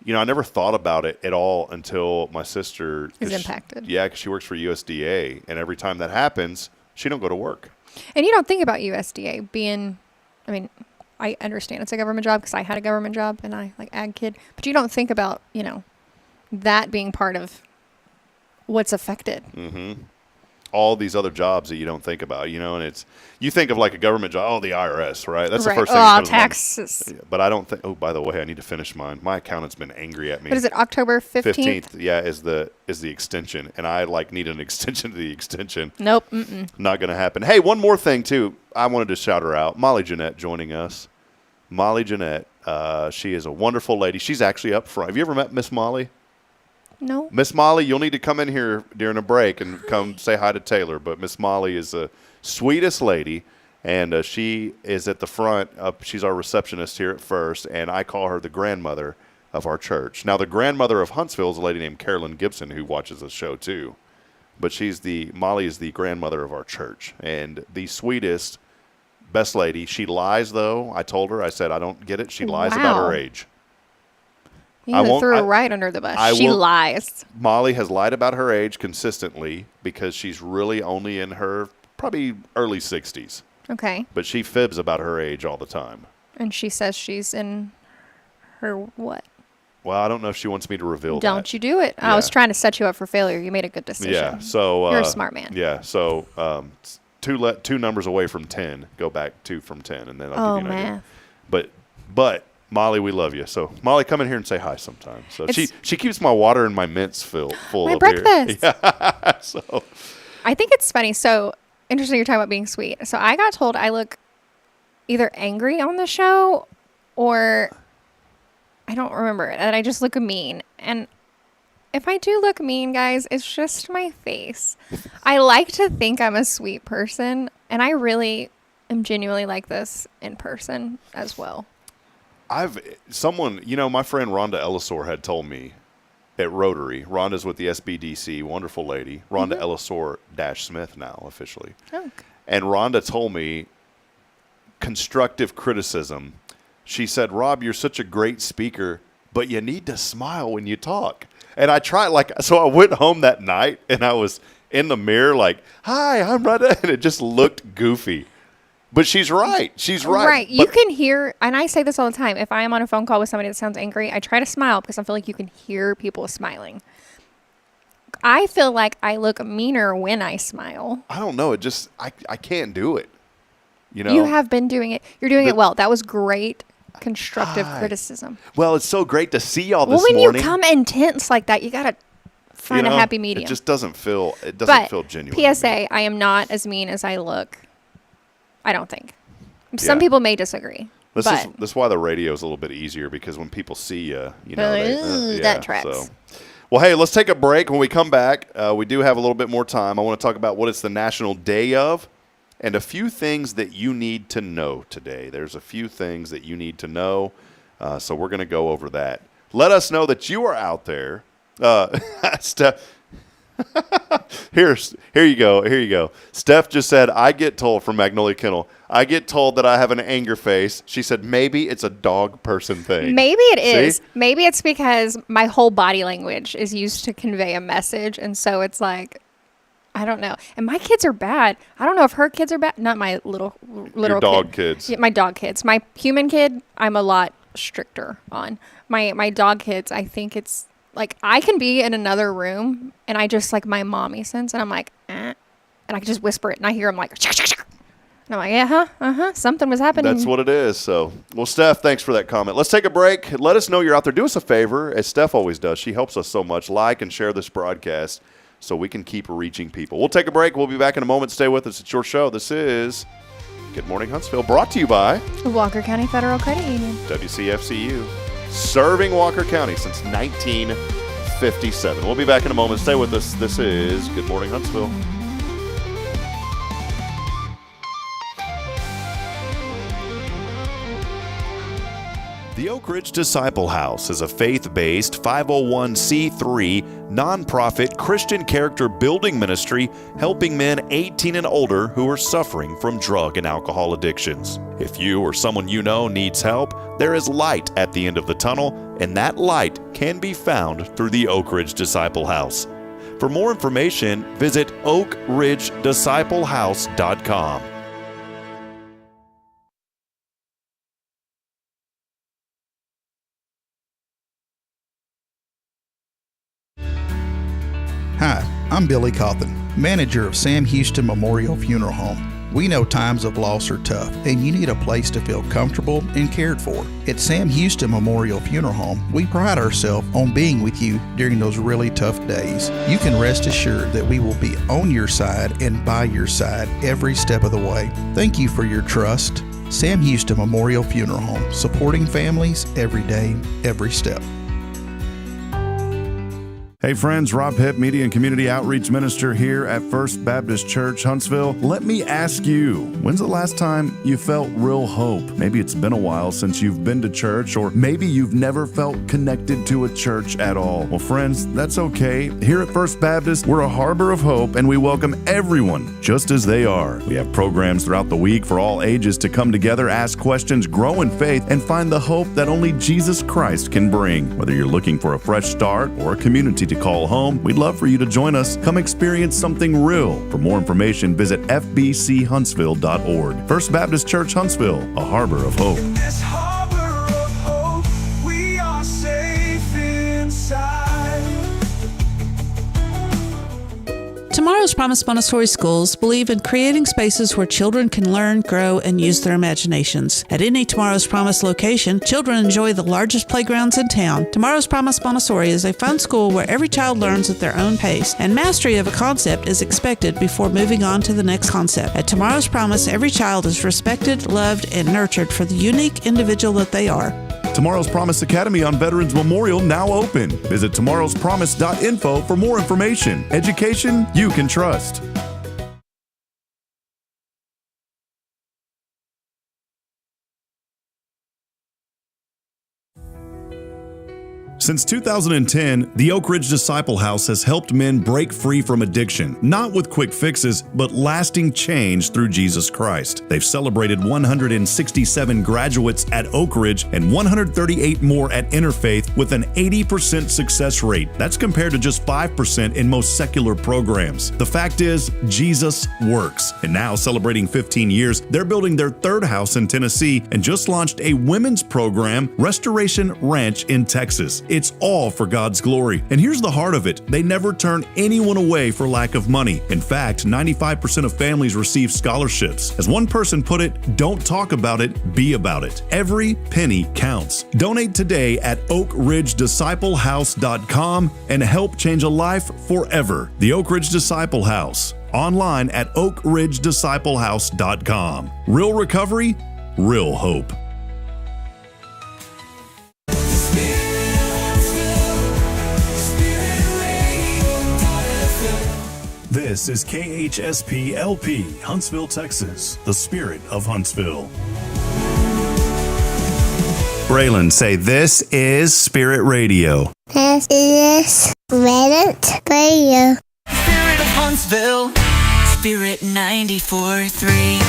I never thought about it at all until my sister is impacted. Because she works for USDA, and every time that happens, she don't go to work. And you don't think about USDA being, I understand it's a government job because I had a government job and I ag kid, but you don't think about, that being part of what's affected. Mm-hmm. All these other jobs that you don't think about, and you think of a government job, the IRS, right? That's the first thing. Oh, taxes. But I don't think, by the way, I need to finish mine. My accountant's been angry at me. What is it, October 15th? Yeah, is the extension. And I need an extension to the extension. Nope. Mm-mm. Not going to happen. Hey, one more thing, too. I wanted to shout her out. Molly Jeanette joining us. Molly Jeanette, she is a wonderful lady. She's actually up front. Have you ever met Miss Molly? No. Miss Molly, you'll need to come in here during a break and come say hi to Taylor. But Miss Molly is the sweetest lady, and she is at the front. She's our receptionist here at First, and I call her the grandmother of our church. Now, the grandmother of Huntsville is a lady named Carolyn Gibson who watches the show too. But Molly is the grandmother of our church, and the sweetest, best lady. She lies, though. I told her, I said, I don't get it. She lies about her age. You threw her right under the bus. She lies. Molly has lied about her age consistently because she's really only in her probably early 60s. Okay. But she fibs about her age all the time. And she says she's in her what? Well, I don't know if she wants me to reveal that. Don't you do it. Yeah. I was trying to set you up for failure. You made a good decision. Yeah. So you're a smart man. Yeah. So two numbers away from 10. Go back 2 from 10, and then I'll give you an idea. But Molly, we love you. So, Molly, come in here and say hi sometime. So she keeps my water and my mints full my up breakfast. Here. Yeah. So I think it's funny. So interesting you're talking about being sweet. So I got told I look either angry on the show or I don't remember it. And I just look mean. And if I do look mean, guys, it's just my face. I like to think I'm a sweet person. And I really am genuinely like this in person as well. my friend Rhonda Ellisor had told me at Rotary. Rhonda's with the SBDC, wonderful lady. Rhonda Ellisor Smith now officially. Okay. And Rhonda told me constructive criticism. She said, Rob, you're such a great speaker, but you need to smile when you talk. And I tried, so I went home that night and I was in the mirror hi, I'm Rhonda. And it just looked goofy. But she's right. She's right. Right. You can hear, and I say this all the time, if I am on a phone call with somebody that sounds angry, I try to smile because I feel like you can hear people smiling. I feel like I look meaner when I smile. I don't know. It just, I can't do it. You have been doing it. You're doing it well. That was great. constructive criticism. Well, it's so great to see y'all this Well, when morning. you come intense like that, you gotta find a happy medium. It just doesn't feel. It doesn't feel genuine. PSA: I am not as mean as I look. I don't think. Some people may disagree. This is why the radio is a little bit easier, because when people see you, that tracks. So. Well, hey, let's take a break. When we come back, we do have a little bit more time. I want to talk about what it's the National Day of and a few things that you need to know today. There's a few things that you need to know, so we're going to go over that. Let us know that you are out there. Steph, here you go. Steph just said, I get told from Magnolia Kennel, I get told that I have an anger face. She said, maybe it's a dog person thing. Maybe it is. Maybe it's because my whole body language is used to convey a message. And so it's like, I don't know. And my kids are bad. I don't know if her kids are bad. Not my little Your dog kids. Yeah, my dog kids. My human kid, I'm a lot stricter on. My dog kids, I think it's like I can be in another room and I just like my mommy sense and I'm like, and I can just whisper it and I hear them like, and I'm like, something was happening. That's what it is. So, well, Steph, thanks for that comment. Let's take a break. Let us know you're out there. Do us a favor, as Steph always does. She helps us so much. Like and share this broadcast so we can keep reaching people. We'll take a break. We'll be back in a moment. Stay with us. It's your show. This is Good Morning Huntsville, brought to you by Walker County Federal Credit Union. WCFCU, serving Walker County since 1957. We'll be back in a moment. Stay with us. This is Good Morning Huntsville. The Oak Ridge Disciple House is a faith-based 501c3 nonprofit Christian character building ministry helping men 18 and older who are suffering from drug and alcohol addictions. If you or someone you know needs help, there is light at the end of the tunnel, and that light can be found through the Oak Ridge Disciple House. For more information, visit oakridgedisciplehouse.com. Hi, I'm Billy Cawthon, manager of Sam Houston Memorial Funeral Home. We know times of loss are tough, and you need a place to feel comfortable and cared for. At Sam Houston Memorial Funeral Home, we pride ourselves on being with you during those really tough days. You can rest assured that we will be on your side and by your side every step of the way. Thank you for your trust. Sam Houston Memorial Funeral Home, supporting families every day, every step. Hey friends, Rob Hipp, Media and Community Outreach Minister here at First Baptist Church, Huntsville. Let me ask you, when's the last time you felt real hope? Maybe it's been a while since you've been to church, or maybe you've never felt connected to a church at all. Well, friends, that's okay. Here at First Baptist, we're a harbor of hope, and we welcome everyone just as they are. We have programs throughout the week for all ages to come together, ask questions, grow in faith, and find the hope that only Jesus Christ can bring. Whether you're looking for a fresh start or a community to call home, we'd love for you to join us. Come experience something real. For more information, visit fbchuntsville.org. First Baptist Church Huntsville, a harbor of hope. In this harbor of hope, we are safe inside. Tomorrow's Promise Montessori schools believe in creating spaces where children can learn, grow, and use their imaginations. At any Tomorrow's Promise location, children enjoy the largest playgrounds in town. Tomorrow's Promise Montessori is a fun school where every child learns at their own pace, and mastery of a concept is expected before moving on to the next concept. At Tomorrow's Promise, every child is respected, loved, and nurtured for the unique individual that they are. Tomorrow's Promise Academy on Veterans Memorial now open. Visit tomorrowspromise.info for more information. Education you can trust. Since 2010, the Oak Ridge Disciple House has helped men break free from addiction, not with quick fixes, but lasting change through Jesus Christ. They've celebrated 167 graduates at Oak Ridge and 138 more at Interfaith with an 80% success rate. That's compared to just 5% in most secular programs. The fact is, Jesus works. And now, celebrating 15 years, they're building their third house in Tennessee and just launched a women's program, Restoration Ranch in Texas. It's all for God's glory. And here's the heart of it. They never turn anyone away for lack of money. In fact, 95% of families receive scholarships. As one person put it, don't talk about it, be about it. Every penny counts. Donate today at oakridgedisciplehouse.com and help change a life forever. The Oak Ridge Disciple House. Online at oakridgedisciplehouse.com. Real recovery, real hope. This is KHSP LP, Huntsville, Texas, the spirit of Huntsville. Braylon, say, this is Spirit Radio. This is Spirit Radio. Spirit of Huntsville, Spirit 94.3.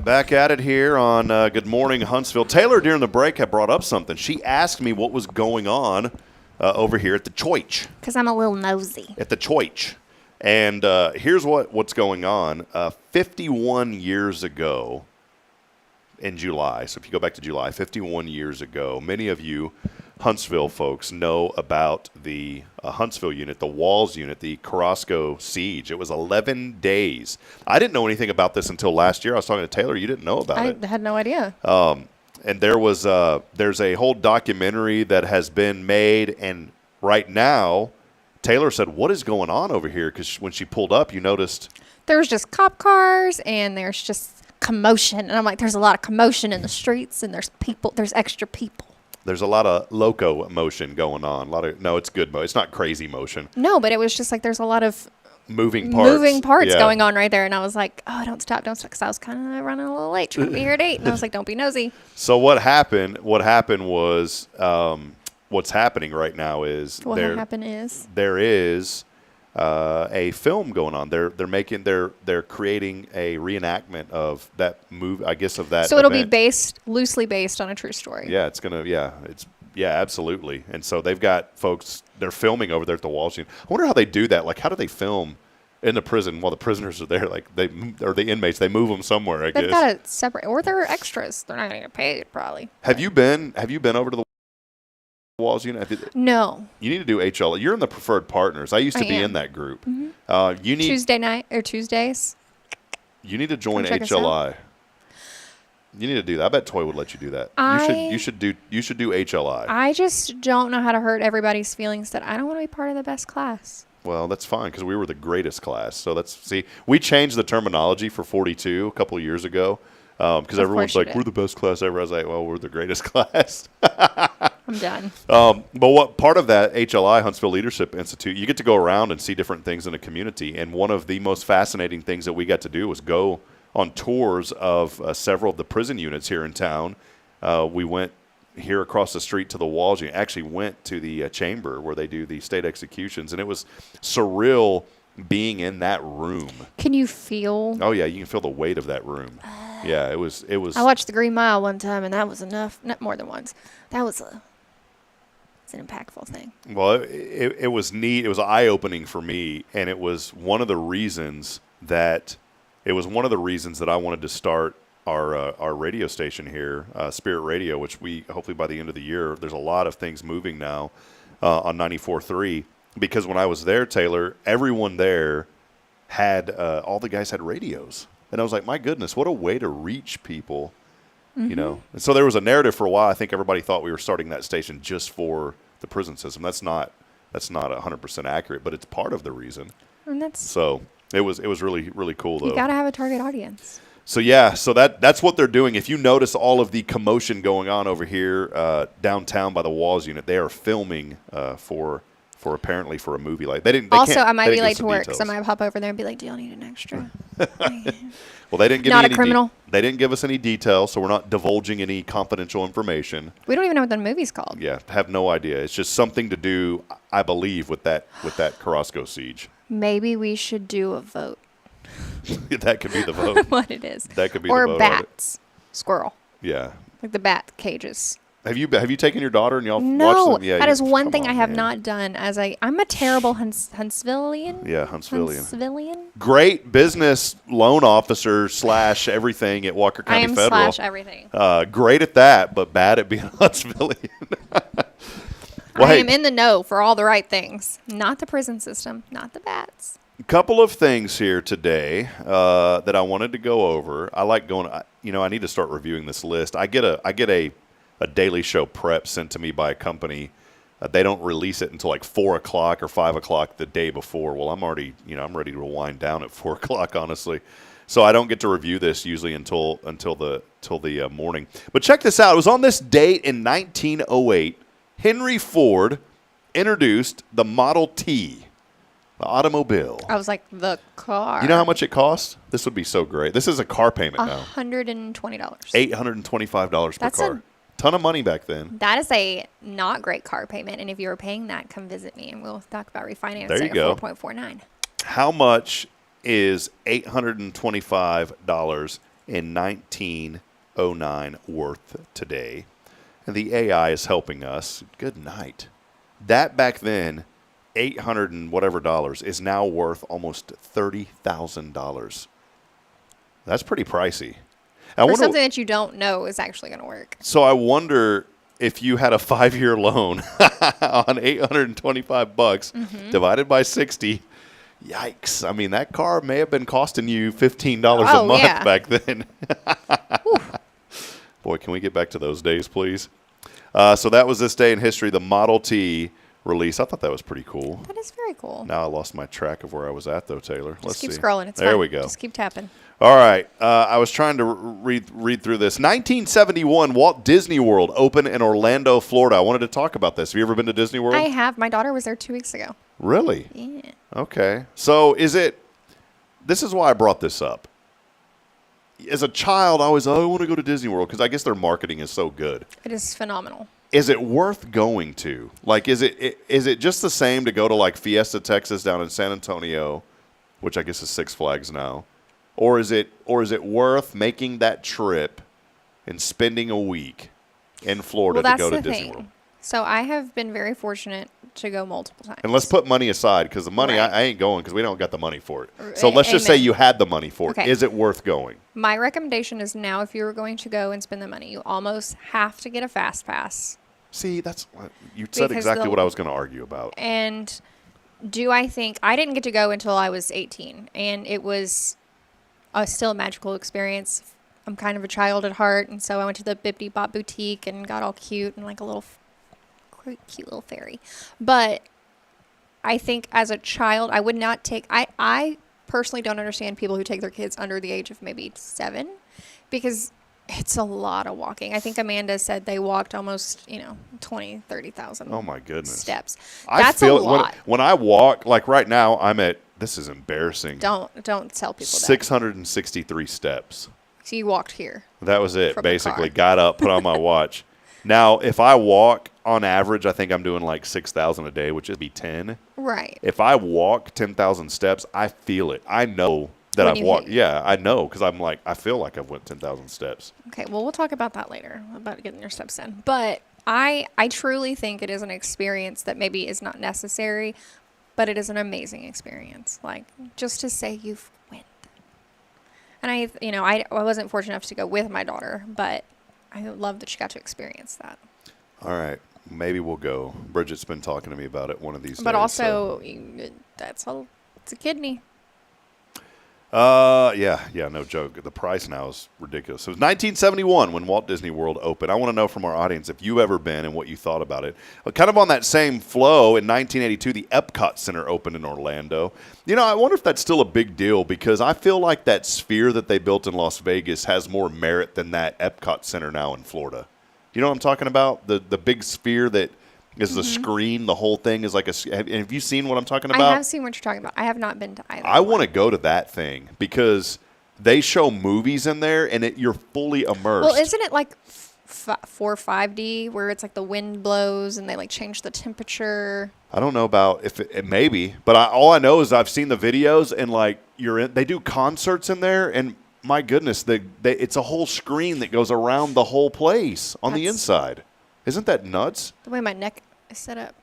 Back at it here on Good Morning Huntsville. Taylor, during the break, had brought up something. She asked me what was going on over here at the Choich. Because I'm a little nosy. At the Choich. And here's what's going on. 51 years ago in July, so if you go back to July, 51 years ago, many of you Huntsville folks know about the Huntsville unit, the Walls unit, the Carrasco siege. It was 11 days. I didn't know anything about this until last year. I was talking to Taylor. You didn't know about it. I had no idea. And there's a whole documentary that has been made, and right now, Taylor said, what is going on over here? Because when she pulled up, you noticed. There's just cop cars, and there's just commotion. And I'm like, there's a lot of commotion in the streets, and there's extra people. There's a lot of loco motion going on. No, it's good. It's not crazy motion. No, but it was just like there's a lot of moving parts going on right there. And I was like, oh, don't stop. Because I was kind of running a little late, trying to be here at 8. And I was like, don't be nosy. So what happened was what's happening right now is there is a film going on. They're creating a reenactment of that movie, I guess, of that. So it'll be loosely based on a true story. Yeah, absolutely. And so they've got folks, they're filming over there at the Walsh unit. I wonder how they do that. Like, how do they film in the prison while the prisoners are there? Like, or the inmates, they move them somewhere, I guess. They've got it separate, or they're extras. They're not going to get paid, probably. Have you been over to the Walls unit? No. You need to do HL. You're in the preferred partners. I used to be in that group. Mm-hmm. Tuesday night or Tuesdays. You need to join HLI. You need to do that. I bet Toy would let you do that. You should do HLI. I just don't know how to hurt everybody's feelings that I don't want to be part of the best class. Well, that's fine because we were the greatest class. So we changed the terminology for 42 a couple of years ago because everyone's like, we're the best class ever. I was like, well, we're the greatest class. I'm done. But what part of that HLI, Huntsville Leadership Institute, you get to go around and see different things in the community. And one of the most fascinating things that we got to do was go on tours of several of the prison units here in town. We went here across the street to the Walls unit, actually went to the chamber where they do the state executions. And it was surreal being in that room. Can you feel? Oh yeah, you can feel the weight of that room. Yeah, it was. I watched The Green Mile one time, and that was enough. Not more than once. It's an impactful thing. Well, it was neat. It was eye-opening for me, and it was one of the reasons that I wanted to start our radio station here, Spirit Radio, which we hopefully by the end of the year, there's a lot of things moving now on 94.3. Because when I was there, Taylor, everyone there had all the guys had radios, and I was like, my goodness, what a way to reach people. You know, and so there was a narrative for a while. I think everybody thought we were starting that station just for the prison system. That's not 100% accurate, but it's part of the reason. And so it was really, really cool though. You got to have a target audience. So yeah, so that's what they're doing. If you notice all of the commotion going on over here downtown by the Walls unit, they are filming for apparently for a movie. Like I might be late to work, so I might hop over there and be like, "Do y'all need an extra?" Well, they didn't give not me a criminal. They didn't give us any details, so we're not divulging any confidential information. We don't even know what the movie's called. Yeah, have no idea. It's just something to do, I believe, with that Carrasco siege. Maybe we should do a vote. That could be the vote. What it is. That could be or the vote. Or bats. Squirrel. Yeah. Like the bat cages. Have you taken your daughter and y'all no, watched them? Yeah, that is one thing I have not done. I'm a terrible Huntsvillian. Yeah, Huntsvillian. Great business loan officer / everything at Walker County Federal. I am / everything. Great at that, but bad at being a Huntsvillian. I am in the know for all the right things. Not the prison system, not the bats. A couple of things here today that I wanted to go over. I like going. I need to start reviewing this list. I get a daily show prep sent to me by a company. They don't release it until like 4 o'clock or 5 o'clock the day before. Well, I'm already, I'm ready to wind down at 4 o'clock, honestly. So I don't get to review this usually until the morning. But check this out. It was on this date in 1908. Henry Ford introduced the Model T, the automobile. I was like, the car. You know how much it costs? This would be so great. This is a car payment now. $120. $825 per car. Ton of money back then. That is a not great car payment. And if you were paying that, come visit me and we'll talk about refinancing there you go. 4.49. How much is $825 in 1909 worth today? And the AI is helping us. Good night. That back then, $800 and whatever dollars is now worth almost $30,000. That's pretty pricey. For something that you don't know is actually going to work. So I wonder if you had a 5-year loan on $825 divided by 60. Yikes. I mean, that car may have been costing you $15 a month back then. Boy, can we get back to those days, please? So that was this day in history, the Model T release. I thought that was pretty cool. That is very cool. Now I lost my track of where I was at, though, Taylor. Let's keep scrolling. It's there fine. We go. Just keep tapping. All right. I was trying to read through this. 1971, Walt Disney World opened in Orlando, Florida. I wanted to talk about this. Have you ever been to Disney World? I have. My daughter was there 2 weeks ago. Really? Yeah. Okay. So this is why I brought this up. As a child, I always, I want to go to Disney World because I guess their marketing is so good. It is phenomenal. Is it worth going to? Like, is it just the same to go to like Fiesta, Texas down in San Antonio, which I guess is Six Flags now? Or is it worth making that trip and spending a week in Florida to go to Disney World? So I have been very fortunate to go multiple times. And let's put money aside because the money, right. I ain't going because we don't got the money for it. So let's just say you had the money for it. Is it worth going? My recommendation is now if you were going to go and spend the money, you almost have to get a fast pass. See, you said exactly what I was going to argue about. And I didn't get to go until I was 18, and it was still a magical experience. I'm kind of a child at heart, and so I went to the Bibbidi Bop Boutique and got all cute and like a little cute little fairy. But I think as a child, I would not take. I personally don't understand people who take their kids under the age of maybe 7 because it's a lot of walking. I think Amanda said they walked almost, 20, 30,000 oh my goodness. steps. That's a lot. When I walk, like right now, I'm at, this is embarrassing. Don't tell people that. 663 steps. So you walked here. That was it, basically. Got up, put on my watch. Now, if I walk, on average, I think I'm doing like 6,000 a day, which would be 10. Right. If I walk 10,000 steps, I feel it. I know that When I've you walked. hit. Yeah, I know because I'm like, I feel like I've went 10,000 steps. Okay, well, we'll talk about that later, about getting your steps in. But I truly think it is an experience that maybe is not necessary, but it is an amazing experience. Like, just to say you've went. And I wasn't fortunate enough to go with my daughter, but I love that she got to experience that. All right. Maybe we'll go. Bridget's been talking to me about it one of these days. But also, it's a kidney. Yeah, no joke. The price now is ridiculous. So it was 1971 when Walt Disney World opened. I want to know from our audience if you've ever been and what you thought about it. Kind of on that same flow, in 1982, the Epcot Center opened in Orlando. I wonder if that's still a big deal because I feel like that sphere that they built in Las Vegas has more merit than that Epcot Center now in Florida. You know what I'm talking about? The big sphere that is the screen. The whole thing is like have you seen what I'm talking about? I have seen what you're talking about. I have not been to either. I want to go to that thing because they show movies in there and you're fully immersed. Well, isn't it like 4 or 5D where it's like the wind blows and they like change the temperature? I don't know about if it maybe, but all I know is I've seen the videos and like they do concerts in there and my goodness, it's a whole screen that goes around the whole place on the inside. Isn't that nuts? The way my neck is set up.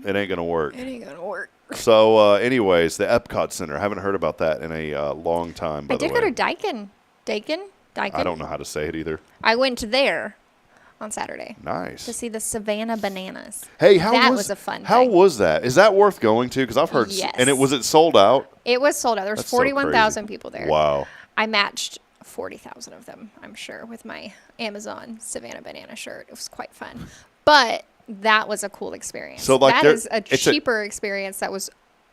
It ain't going to work. It ain't going to work. So, anyways, the Epcot Center. I haven't heard about that in a long time, by the way. I did go to Dakin. I don't know how to say it either. I went there on Saturday. Nice. To see the Savannah Bananas. Hey, that was a fun How thing. was that? Is that worth going to? Because I've heard. Yes. And was it sold out? It was sold out. There was That's so 41,000 crazy. people there. Wow. I matched 40,000 of them, I'm sure, with my Amazon Savannah Banana shirt. It was quite fun. But that was a cool experience. So, like, that is a cheaper experience that was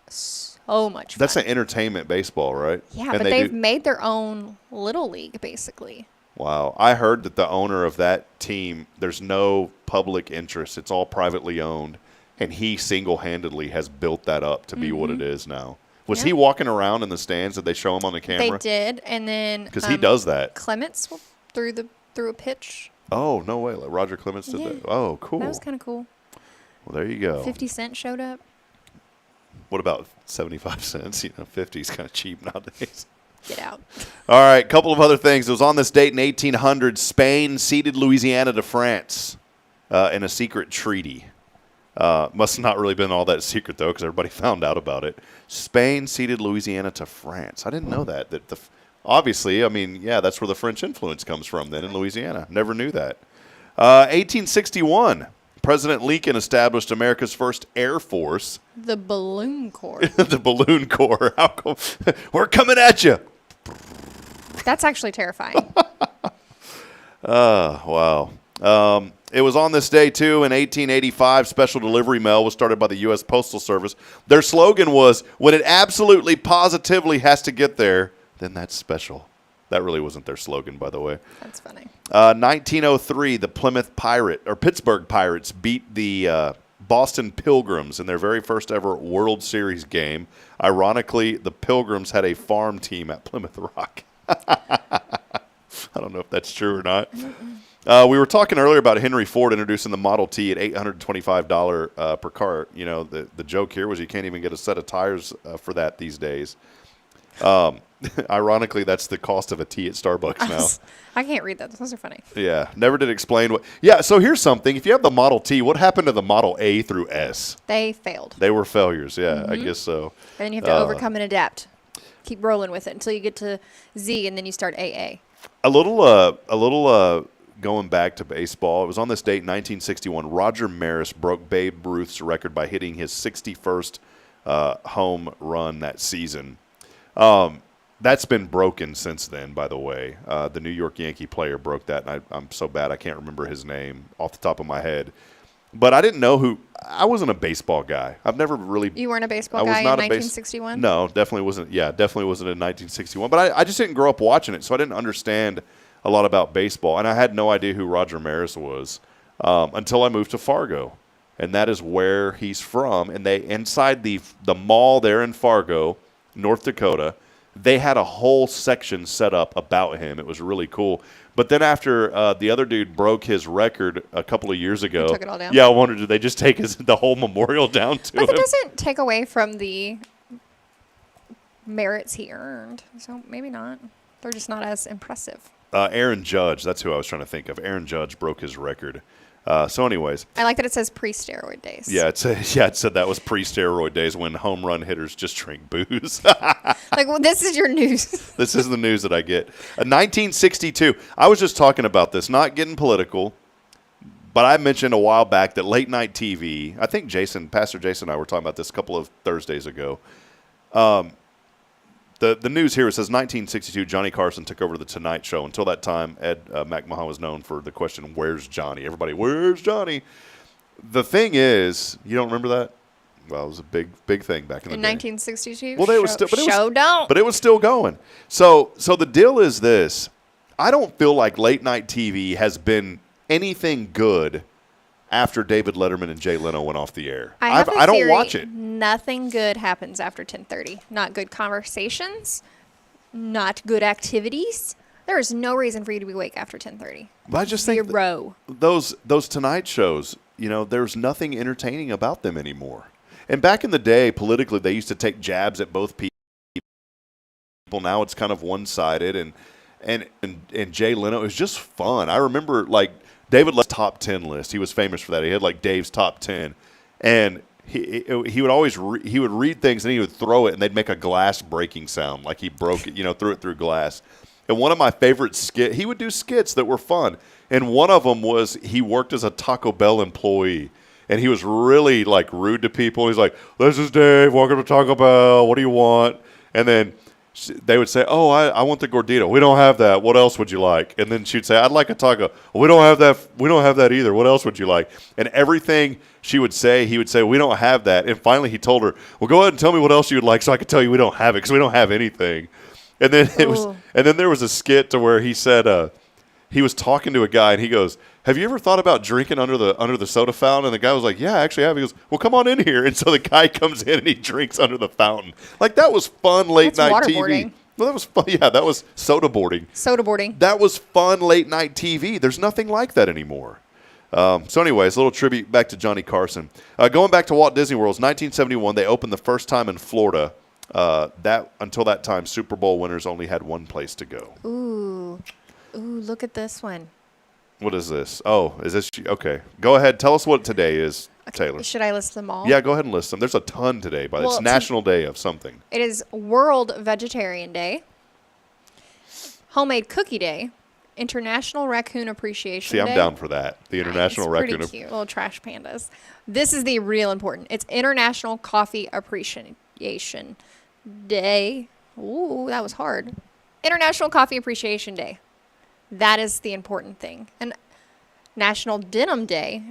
so much fun. That's an entertainment baseball, right? Yeah, And but they've made their own little league, basically. Wow. I heard that the owner of that team, there's no public interest. It's all privately owned. And he single-handedly has built that up to be what it is now. Was he walking around in the stands? Did they show him on the camera? They did, and then Because he does that. Clements threw a pitch. Oh, no way. Like Roger Clemens did that. Oh, cool. That was kind of cool. Well, there you go. 50 Cent showed up. What about 75 cents? 50 is kind of cheap nowadays. Get out. All right, couple of other things. It was on this date in 1800. Spain ceded Louisiana to France in a secret treaty. Must have not really been all that secret, though, because everybody found out about it. Spain ceded Louisiana to France. I didn't know that. Obviously, I mean, yeah, that's where the French influence comes from then in Louisiana. Never knew that. 1861, President Lincoln established America's first Air Force. The Balloon Corps. The Balloon Corps. How cool. We're coming at you. That's actually terrifying. Wow. It was on this day, too, in 1885, Special Delivery Mail was started by the U.S. Postal Service. Their slogan was, when it absolutely, positively has to get there, then that's special. That really wasn't their slogan, by the way. That's funny. 1903, the Pittsburgh Pirates beat the Boston Pilgrims in their very first ever World Series game. Ironically, the Pilgrims had a farm team at Plymouth Rock. I don't know if that's true or not. We were talking earlier about Henry Ford introducing the Model T at $825 per car. You know, the joke here was you can't even get a set of tires for that these days. Ironically, that's the cost of a tea at Starbucks now. I can't read that. Those are funny. Yeah, never did explain what. Yeah, so here's something. If you have the Model T, what happened to the Model A through S? They failed. They were failures, yeah, I guess so. And then you have to overcome and adapt. Keep rolling with it until you get to Z, and then you start AA. A little going back to baseball, it was on this date in 1961. Roger Maris broke Babe Ruth's record by hitting his 61st home run that season. That's been broken since then, by the way. The New York Yankee player broke that, and I'm so bad I can't remember his name off the top of my head. But I didn't know who. I wasn't a baseball guy. I've never really. You weren't a baseball guy in 1961? No, definitely wasn't. Yeah, definitely wasn't in 1961. But I just didn't grow up watching it, so I didn't understand a lot about baseball. And I had no idea who Roger Maris was until I moved to Fargo. And that is where he's from. And they inside the mall there in Fargo, North Dakota, they had a whole section set up about him. It was really cool. But then after the other dude broke his record a couple of years ago, took it all down. Yeah, I wondered, did they just take the whole memorial down to him? But that doesn't take away from the merits he earned. So maybe not. They're just not as impressive. Aaron Judge, that's who I was trying to think of. Aaron Judge broke his record. So anyways. I like that it says pre-steroid days. Yeah, it said that was pre-steroid days when home run hitters just drink booze. Well, this is your news. This is the news that I get. 1962. I was just talking about this, not getting political, but I mentioned a while back that late night TV, I think Pastor Jason and I were talking about this a couple of Thursdays ago. The news here, it says 1962, Johnny Carson took over the Tonight Show. Until that time, Ed McMahon was known for the question, where's Johnny? Everybody, where's Johnny? The thing is, you don't remember that? Well, it was a big thing back in the day. 1962? Well, they was still, but it was still going. So the deal is this. I don't feel like late night TV has been anything good after David Letterman and Jay Leno went off the air. I don't theory, watch it. Nothing good happens after 10:30. Not good conversations, not good activities. There is no reason for you to be awake after 10:30. But I just think those Tonight shows, there's nothing entertaining about them anymore. And back in the day, politically, they used to take jabs at both people. Now it's kind of one-sided, and Jay Leno, it was just fun. I remember David Letterman's top 10 list. He was famous for that. He had Dave's top 10, and he would always he would read things and he would throw it and they'd make a glass breaking sound, like he broke it, threw it through glass. And one of my favorite he would do skits that were fun, and one of them was he worked as a Taco Bell employee. And he was really rude to people. He's like, "This is Dave. Welcome to Taco Bell. What do you want?" And then they would say, "Oh, I want the gordita. We don't have that. What else would you like?" And then she'd say, "I'd like a taco. We don't have that. We don't have that either. What else would you like?" And everything she would say, he would say, "We don't have that." And finally, he told her, "Well, go ahead and tell me what else you would like, so I can tell you we don't have it because we don't have anything." And then and then there was a skit to where he said, he was talking to a guy and he goes, "Have you ever thought about drinking under the soda fountain?" And the guy was like, "Yeah, I actually have." He goes, "Well, come on in here." And so the guy comes in and he drinks under the fountain. That was fun late night TV. Well, that was fun. Yeah, that was soda boarding. Soda boarding. That was fun late night TV. There's nothing like that anymore. So anyways, a little tribute back to Johnny Carson. Going back to Walt Disney World's 1971, they opened the first time in Florida. Until that time, Super Bowl winners only had one place to go. Ooh, look at this one. What is this? Oh, is this okay? Go ahead. Tell us what today is, Taylor. Should I list them all? Yeah, go ahead and list them. There's a ton today, but it's National Day of something. It is World Vegetarian Day, Homemade Cookie Day, International Raccoon Appreciation Day. See, I'm down for that. The International Raccoon. Pretty cute, little trash pandas. This is the real important. It's International Coffee Appreciation Day. Ooh, that was hard. International Coffee Appreciation Day. That is the important thing. And National Denim Day.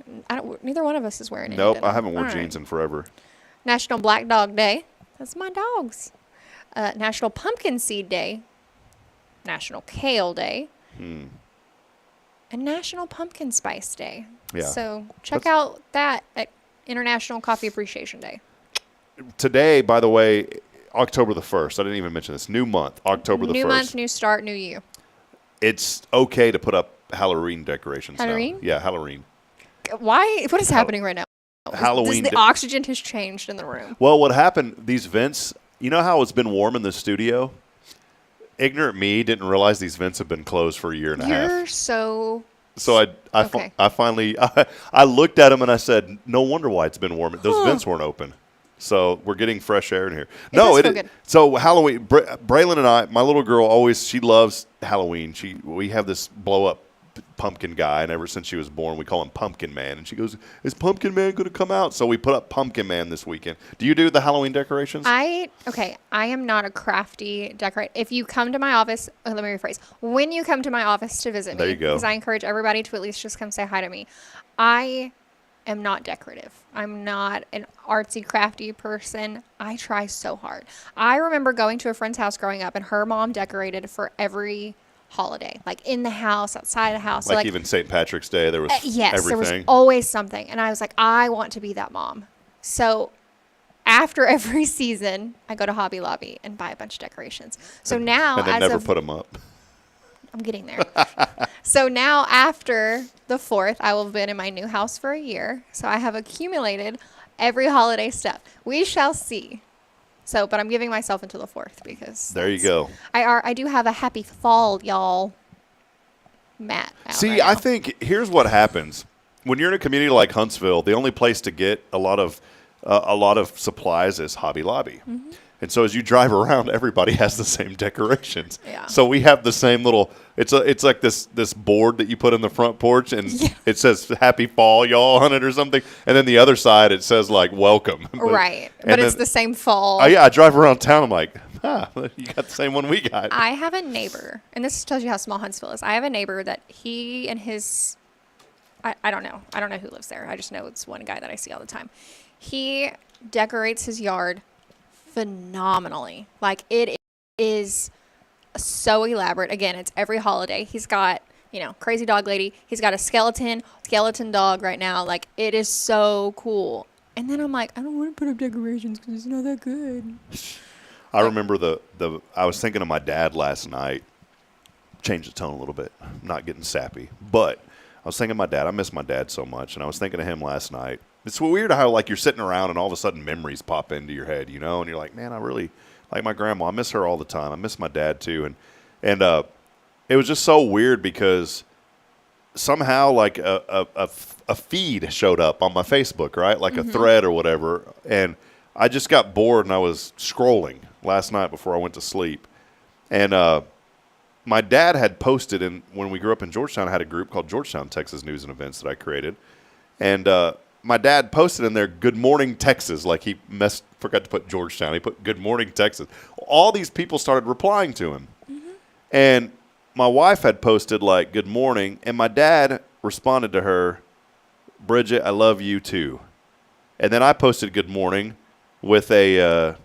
Neither one of us is wearing any Nope, denim. I haven't worn jeans in forever. National Black Dog Day. That's my dogs. National Pumpkin Seed Day. National Kale Day. And National Pumpkin Spice Day. Yeah. So check out that at International Coffee Appreciation Day. Today, by the way, October the 1st. I didn't even mention this. New month, October the 1st. New month, new start, new you. It's okay to put up Halloween decorations Halloween? now. Yeah, Halloween. Why? What is happening right now? Halloween. The oxygen has changed in the room. Well, what happened, these vents, you know how it's been warm in the studio? Ignorant me didn't realize these vents have been closed for a year and a half. You're so... So I finally I looked at them and I said, no wonder why it's been warm. Those vents weren't open. So we're getting fresh air in here. So Halloween, Braylon and I, my little girl she loves Halloween. We have this blow up pumpkin guy, and ever since she was born, we call him Pumpkin Man. And she goes, "Is Pumpkin Man going to come out?" So we put up Pumpkin Man this weekend. Do you do the Halloween decorations? I am not a crafty decorator. If you come to my office, let me rephrase. When you come to my office to visit me, there you go. Because I encourage everybody to at least just come say hi to me. I am not decorative. I'm not an artsy, crafty person. I try so hard. I remember going to a friend's house growing up, and her mom decorated for every holiday, like in the house, outside the house. Like even St. Patrick's Day, there was yes, everything. There was always something. And I was like, I want to be that mom. So after every season, I go to Hobby Lobby and buy a bunch of decorations. So now, And then never put them up. I'm getting there. So now after the 4th, I will have been in my new house for a year. So I have accumulated every holiday stuff. We shall see. So, but I'm giving myself until the 4th because There you go. I do have a happy fall, y'all. Mat. See, I think here's what happens when you're in a community like Huntsville. The only place to get a lot of supplies is Hobby Lobby. Mm-hmm. And so as you drive around, everybody has the same decorations. Yeah. So we have the same little. It's like this board that you put in the front porch, and it says "Happy Fall, y'all" on it or something. And then the other side it says like "Welcome." Right, but it's the same fall. Oh yeah, I drive around town. I'm like, you got the same one we got. I have a neighbor, and this tells you how small Huntsville is. I have a neighbor that he and his, I don't know who lives there. I just know it's one guy that I see all the time. He decorates his yard phenomenally. Like, it is so elaborate. Again, it's every holiday. He's got, crazy dog lady. He's got a skeleton dog right now. Like, it is so cool. And then I'm like, I don't want to put up decorations because it's not that good. I remember I was thinking of my dad last night. Change the tone a little bit. I'm not getting sappy, but I was thinking of my dad. I miss my dad so much, and I was thinking of him last night. It's weird how like you're sitting around and all of a sudden memories pop into your head, and you're like, man, I really like my grandma. I miss her all the time. I miss my dad too, and it was just so weird because somehow like a feed showed up on my Facebook, right? Like a thread or whatever, and I just got bored and I was scrolling last night before I went to sleep, and my dad had posted, and when we grew up in Georgetown, I had a group called Georgetown, Texas News and Events that I created, and my dad posted in there, "Good morning, Texas." Like he forgot to put Georgetown. He put "Good morning, Texas." All these people started replying to him, and my wife had posted like "Good morning," and my dad responded to her, "Bridget, I love you too." And then I posted "Good morning" with a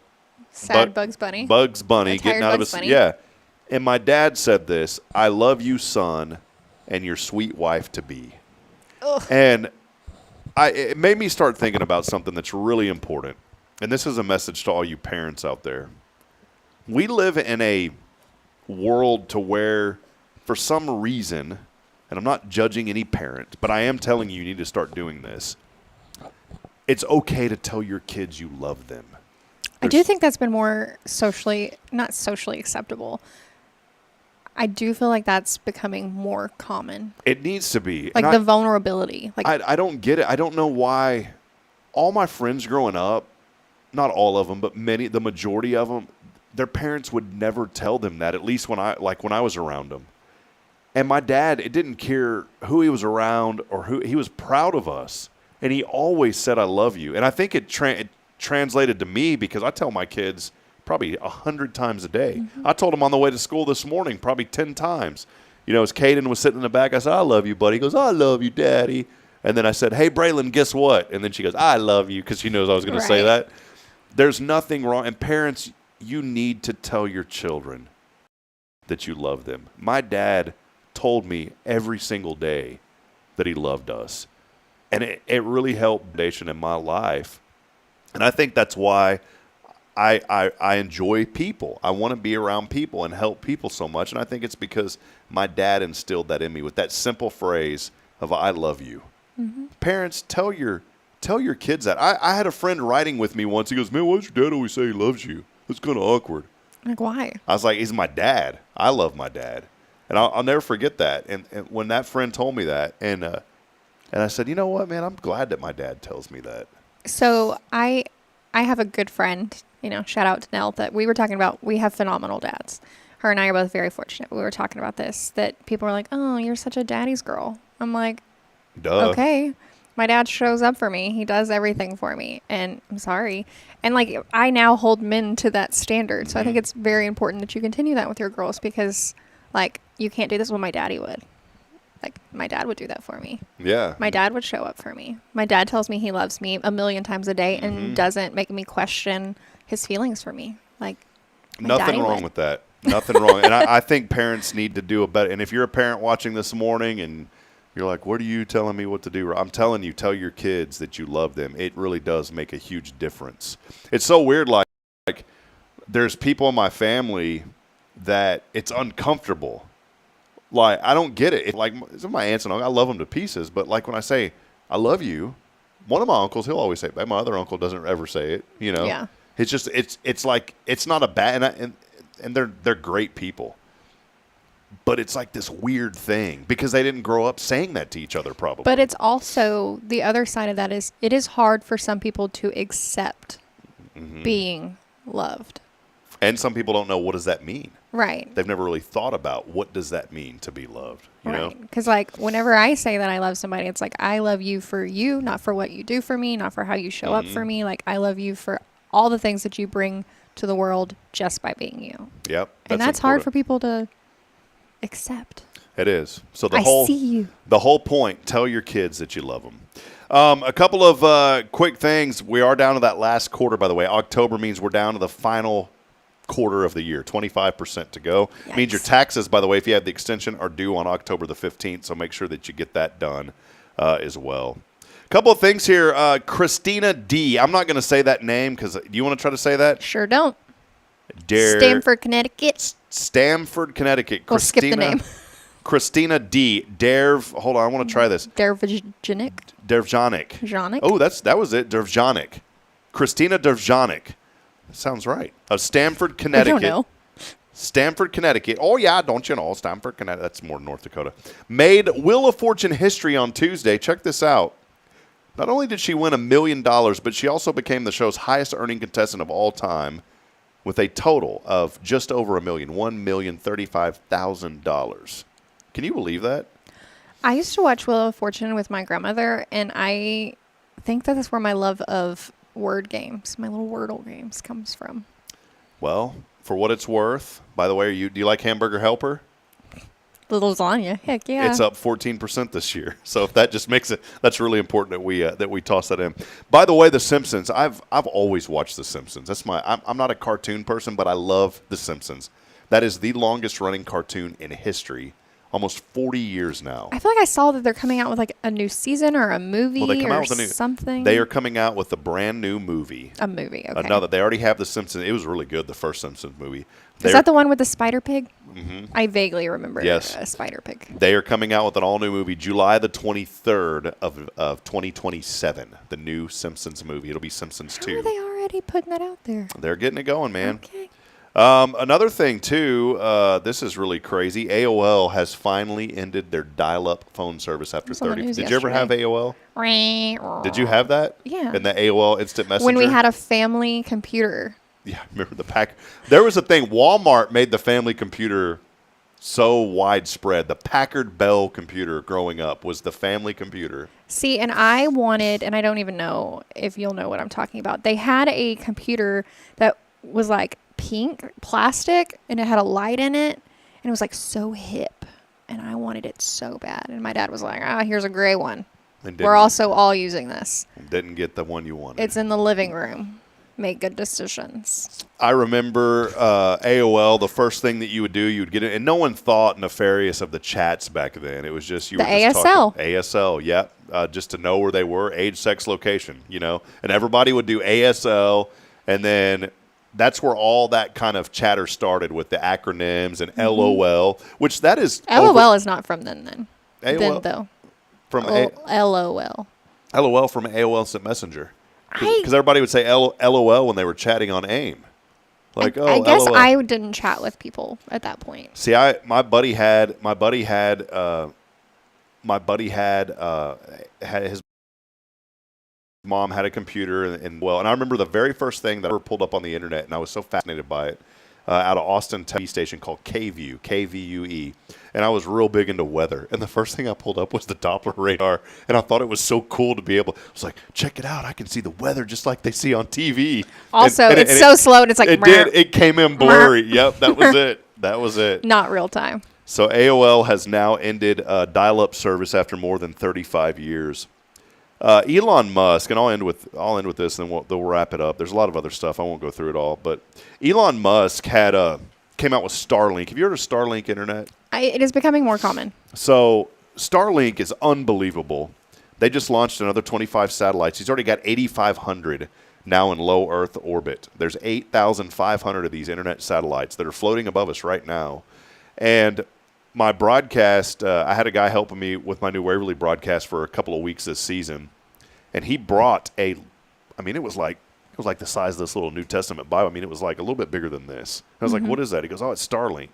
sad Bugs Bunny. Bugs Bunny getting out of Bugs Bunny. yeah. And my dad said this: "I love you, son, and your sweet wife to be." And it made me start thinking about something that's really important. And this is a message to all you parents out there. We live in a world to where, for some reason, and I'm not judging any parent, but I am telling you need to start doing this. It's okay to tell your kids you love them. I do think that's been more not socially acceptable. I do feel like that's becoming more common. It needs to be. Like the vulnerability. Like I don't get it. I don't know why all my friends growing up, not all of them, but the majority of them, their parents would never tell them that, at least when I was around them. And my dad, it didn't care who he was around or who, he was proud of us. And he always said, "I love you." And I think it translated to me because I tell my kids probably 100 times a day. I told him on the way to school this morning probably 10 times. As Caden was sitting in the back, I said, "I love you, buddy." He goes, "I love you, Daddy." And then I said, "Hey, Braylon, guess what?" And then she goes, "I love you," because she knows I was going to say that. There's nothing wrong. And parents, you need to tell your children that you love them. My dad told me every single day that he loved us. And it really helped foundation in my life. And I think that's why I enjoy people. I want to be around people and help people so much. And I think it's because my dad instilled that in me with that simple phrase of "I love you." Parents, tell your kids that. I had a friend writing with me once. He goes, "Man, why does your dad always say he loves you? It's kind of awkward." Like, why? I was like, "He's my dad. I love my dad." And I'll never forget that. And when that friend told me that, and I said, "You know what, man? I'm glad that my dad tells me that." So I have a good friend, shout out to Nell, that we were talking about. We have phenomenal dads. Her and I are both very fortunate. We were talking about this, that people were like, "Oh, you're such a daddy's girl." I'm like, duh. Okay. My dad shows up for me. He does everything for me. And I'm sorry. And like, I now hold men to that standard. So I think it's very important that you continue that with your girls because like, you can't do this when my daddy would. Like, my dad would do that for me. Yeah. My dad would show up for me. My dad tells me he loves me 1,000,000 times a day and doesn't make me question his feelings for me. Like, nothing wrong with that. Nothing wrong. And I think parents need to do a better. And if you're a parent watching this morning and You're like, what are you telling me what to do? I'm telling you, tell your kids that you love them. It really does make a huge difference. It's so weird, like there's people in my family that it's uncomfortable. Like, I don't get it. Like, my aunts and uncles, I love them to pieces, but like when I say, I love you, one of my uncles, he'll always say it. My other uncle doesn't ever say it, you know? Yeah. It's just, it's like, it's not a bad, and they're great people. But it's like this weird thing because they didn't grow up saying that to each other probably. But it's also, the other side of that is, it is hard for some people to accept being loved. And some people don't know, what does that mean? Right. They've never really thought about, what does that mean to be loved, you know? Because, like, whenever I say that I love somebody, it's like, I love you for you, not for what you do for me, not for how you show up for me. Like, I love you for all the things that you bring to the world just by being you. Yep. And that's hard for people to accept. It is. So I see you. The whole point, tell your kids that you love them. A couple of quick things. We are down to that last quarter, by the way. October means we're down to the final quarter of the year, 25% to go. Yikes. Means your taxes, by the way, if you have the extension, are due on October the 15th, so make sure that you get that done as well. A couple of things here. Christina D. I'm not going to say that name because do you want to try to say that? Sure don't. Stamford, Connecticut. Stamford, Connecticut. We'll skip the name. Christina D. Hold on, I want to try this. Dervjanik. Dervjanik. Oh, that was it. Dervjanik. Christina Dervjanik. Sounds right. Of Stamford, Connecticut. I don't know. Stamford, Connecticut. Oh, yeah, don't you know? Stamford, Connecticut. That's more North Dakota. Made Wheel of Fortune history on Tuesday. Check this out. Not only did she win $1 million, but she also became the show's highest earning contestant of all time with a total of just over $1 million, $1,035,000. Can you believe that? I used to watch Wheel of Fortune with my grandmother, and I think that is where my love of word games, my little Wordle games, comes from. Well, for what it's worth, by the way, do you like Hamburger Helper? The lasagna, heck yeah. It's up 14% this year. So if that just makes it, that's really important that we toss that in. By the way, The Simpsons. I've always watched The Simpsons. I'm not a cartoon person, but I love The Simpsons. That is the longest running cartoon in history. Almost 40 years now. I feel like I saw that they're coming out with like a new season or a movie or something. They are coming out with a brand new movie. A movie, okay. No, that they already have The Simpsons. It was really good, the first Simpsons movie. Is that the one with the spider pig? Mm-hmm. I vaguely remember a spider pig. They are coming out with an all-new movie July the 23rd of 2027, the new Simpsons movie. It'll be Simpsons 2. How are they already putting that out there? They're getting it going, man. Okay. Another thing, too, this is really crazy. AOL has finally ended their dial-up phone service after 30. Did you ever have AOL? Did you have that? Yeah. And the AOL Instant Messenger? When we had a family computer. Yeah, remember the pack. There was a thing. Walmart made the family computer so widespread. The Packard Bell computer growing up was the family computer. See, and I wanted, and I don't even know if you'll know what I'm talking about. They had a computer that was like pink plastic and it had a light in it and it was like so hip and I wanted it so bad. And my dad was like, here's a gray one. We're also all using this. Didn't get the one you wanted. It's in the living room. Make good decisions. I remember AOL, the first thing that you would do, you would get it, and no one thought nefarious of the chats back then. It was just, you were just ASL. Talking, ASL, yep. Just to know where they were, age, sex, location, you know. And everybody would do ASL, and then that's where all that kind of chatter started with the acronyms and LOL, which that is... LOL is not from then. AOL, then, though. From LOL. LOL from AOL Instant Messenger. Because everybody would say LOL when they were chatting on AIM. Like, I guess LOL. I didn't chat with people at that point. See, my buddy had his mom had a computer and I remember the very first thing that I ever pulled up on the internet, and I was so fascinated by it, out of Austin, TV station called KVUE, KVUE, and I was real big into weather. And the first thing I pulled up was the Doppler radar, and I thought it was so cool to be able. I was like, check it out! I can see the weather just like they see on TV. Also, it's so slow, and it's like it came in blurry. Yep, that was it. That was it. Not real time. So AOL has now ended dial-up service after more than 35 years. Elon Musk, and I'll end with this, and then we'll wrap it up. There's a lot of other stuff. I won't go through it all, but Elon Musk came out with Starlink. Have you heard of Starlink Internet? It is becoming more common. So Starlink is unbelievable. They just launched another 25 satellites. He's already got 8,500 now in low Earth orbit. There's 8,500 of these internet satellites that are floating above us right now. And my broadcast, I had a guy helping me with my new Waverly broadcast for a couple of weeks this season, and he brought it was like the size of this little New Testament Bible. I mean, it was like a little bit bigger than this. I was like, what is that? He goes, oh, it's Starlink.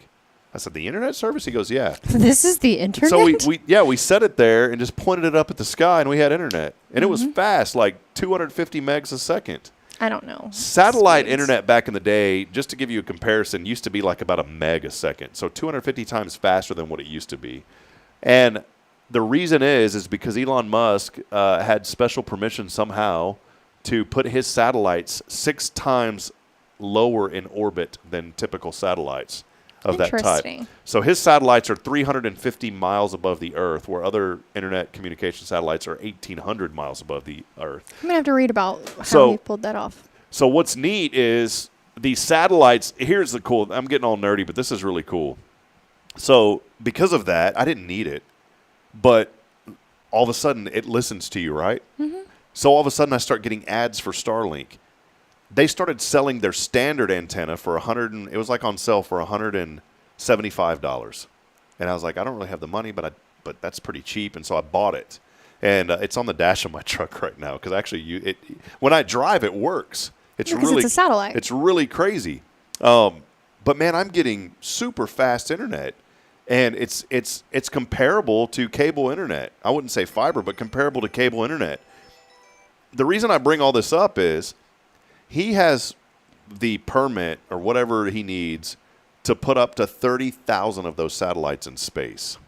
I said, the internet service? He goes, yeah. This is the internet? So we set it there and just pointed it up at the sky, and we had internet. And it was fast, like 250 megs a second. I don't know. Satellite internet back in the day, just to give you a comparison, used to be like about a meg a second. So 250 times faster than what it used to be. And the reason is because Elon Musk had special permission somehow to put his satellites 6 times lower in orbit than typical satellites of that type. So his satellites are 350 miles above the Earth, where other internet communication satellites are 1,800 miles above the Earth. I'm going to have to read about how he pulled that off. So what's neat is these satellites, here's the cool, I'm getting all nerdy, but this is really cool. So because of that, I didn't need it, but all of a sudden it listens to you, right? Mm-hmm. So all of a sudden I start getting ads for Starlink. They started selling their standard antenna for it was like on sale for $175. And I was like, I don't really have the money, but that's pretty cheap. And so I bought it. And it's on the dash of my truck right now because actually when I drive, it works. It's a satellite. It's really crazy. But man, I'm getting super fast internet. And it's comparable to cable internet. I wouldn't say fiber, but comparable to cable internet. The reason I bring all this up is he has the permit or whatever he needs to put up to 30,000 of those satellites in space.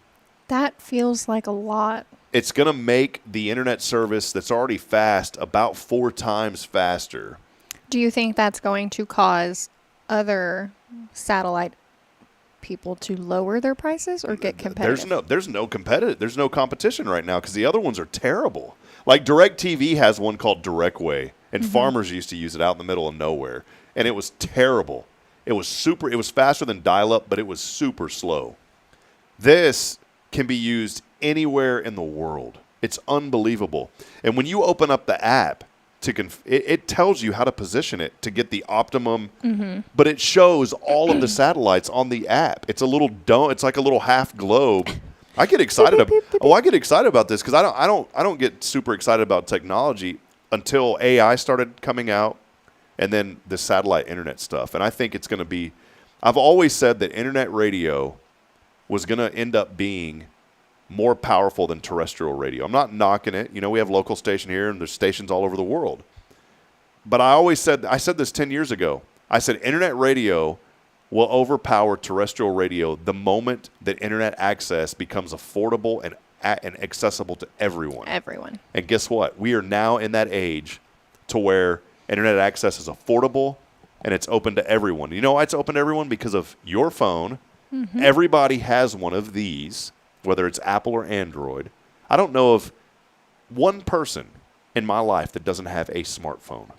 That feels like a lot. It's going to make the internet service that's already fast about 4 times faster. Do you think that's going to cause other satellite people to lower their prices or get competitive? There's no competition right now because the other ones are terrible. Like DirecTV has one called DirectWay. And farmers used to use it out in the middle of nowhere. And it was terrible. It was faster than dial-up, but it was super slow. This can be used anywhere in the world. It's unbelievable. And when you open up the app, it tells you how to position it to get the optimum, but it shows all of the satellites on the app. It's a little dome. It's like a little half globe. I get excited about this because I don't get super excited about technology until AI started coming out and then the satellite internet stuff. And I think it's going to be – I've always said that internet radio was going to end up being more powerful than terrestrial radio. I'm not knocking it. You know, we have local station here and there's stations all over the world. But I said this 10 years ago. I said internet radio will overpower terrestrial radio the moment that internet access becomes affordable and accessible to everyone. And guess what? We are now in that age to where internet access is affordable and it's open to everyone. You know why it's open to everyone? Because of your phone. Mm-hmm. Everybody has one of these, whether it's Apple or Android. I don't know of one person in my life that doesn't have a smartphone.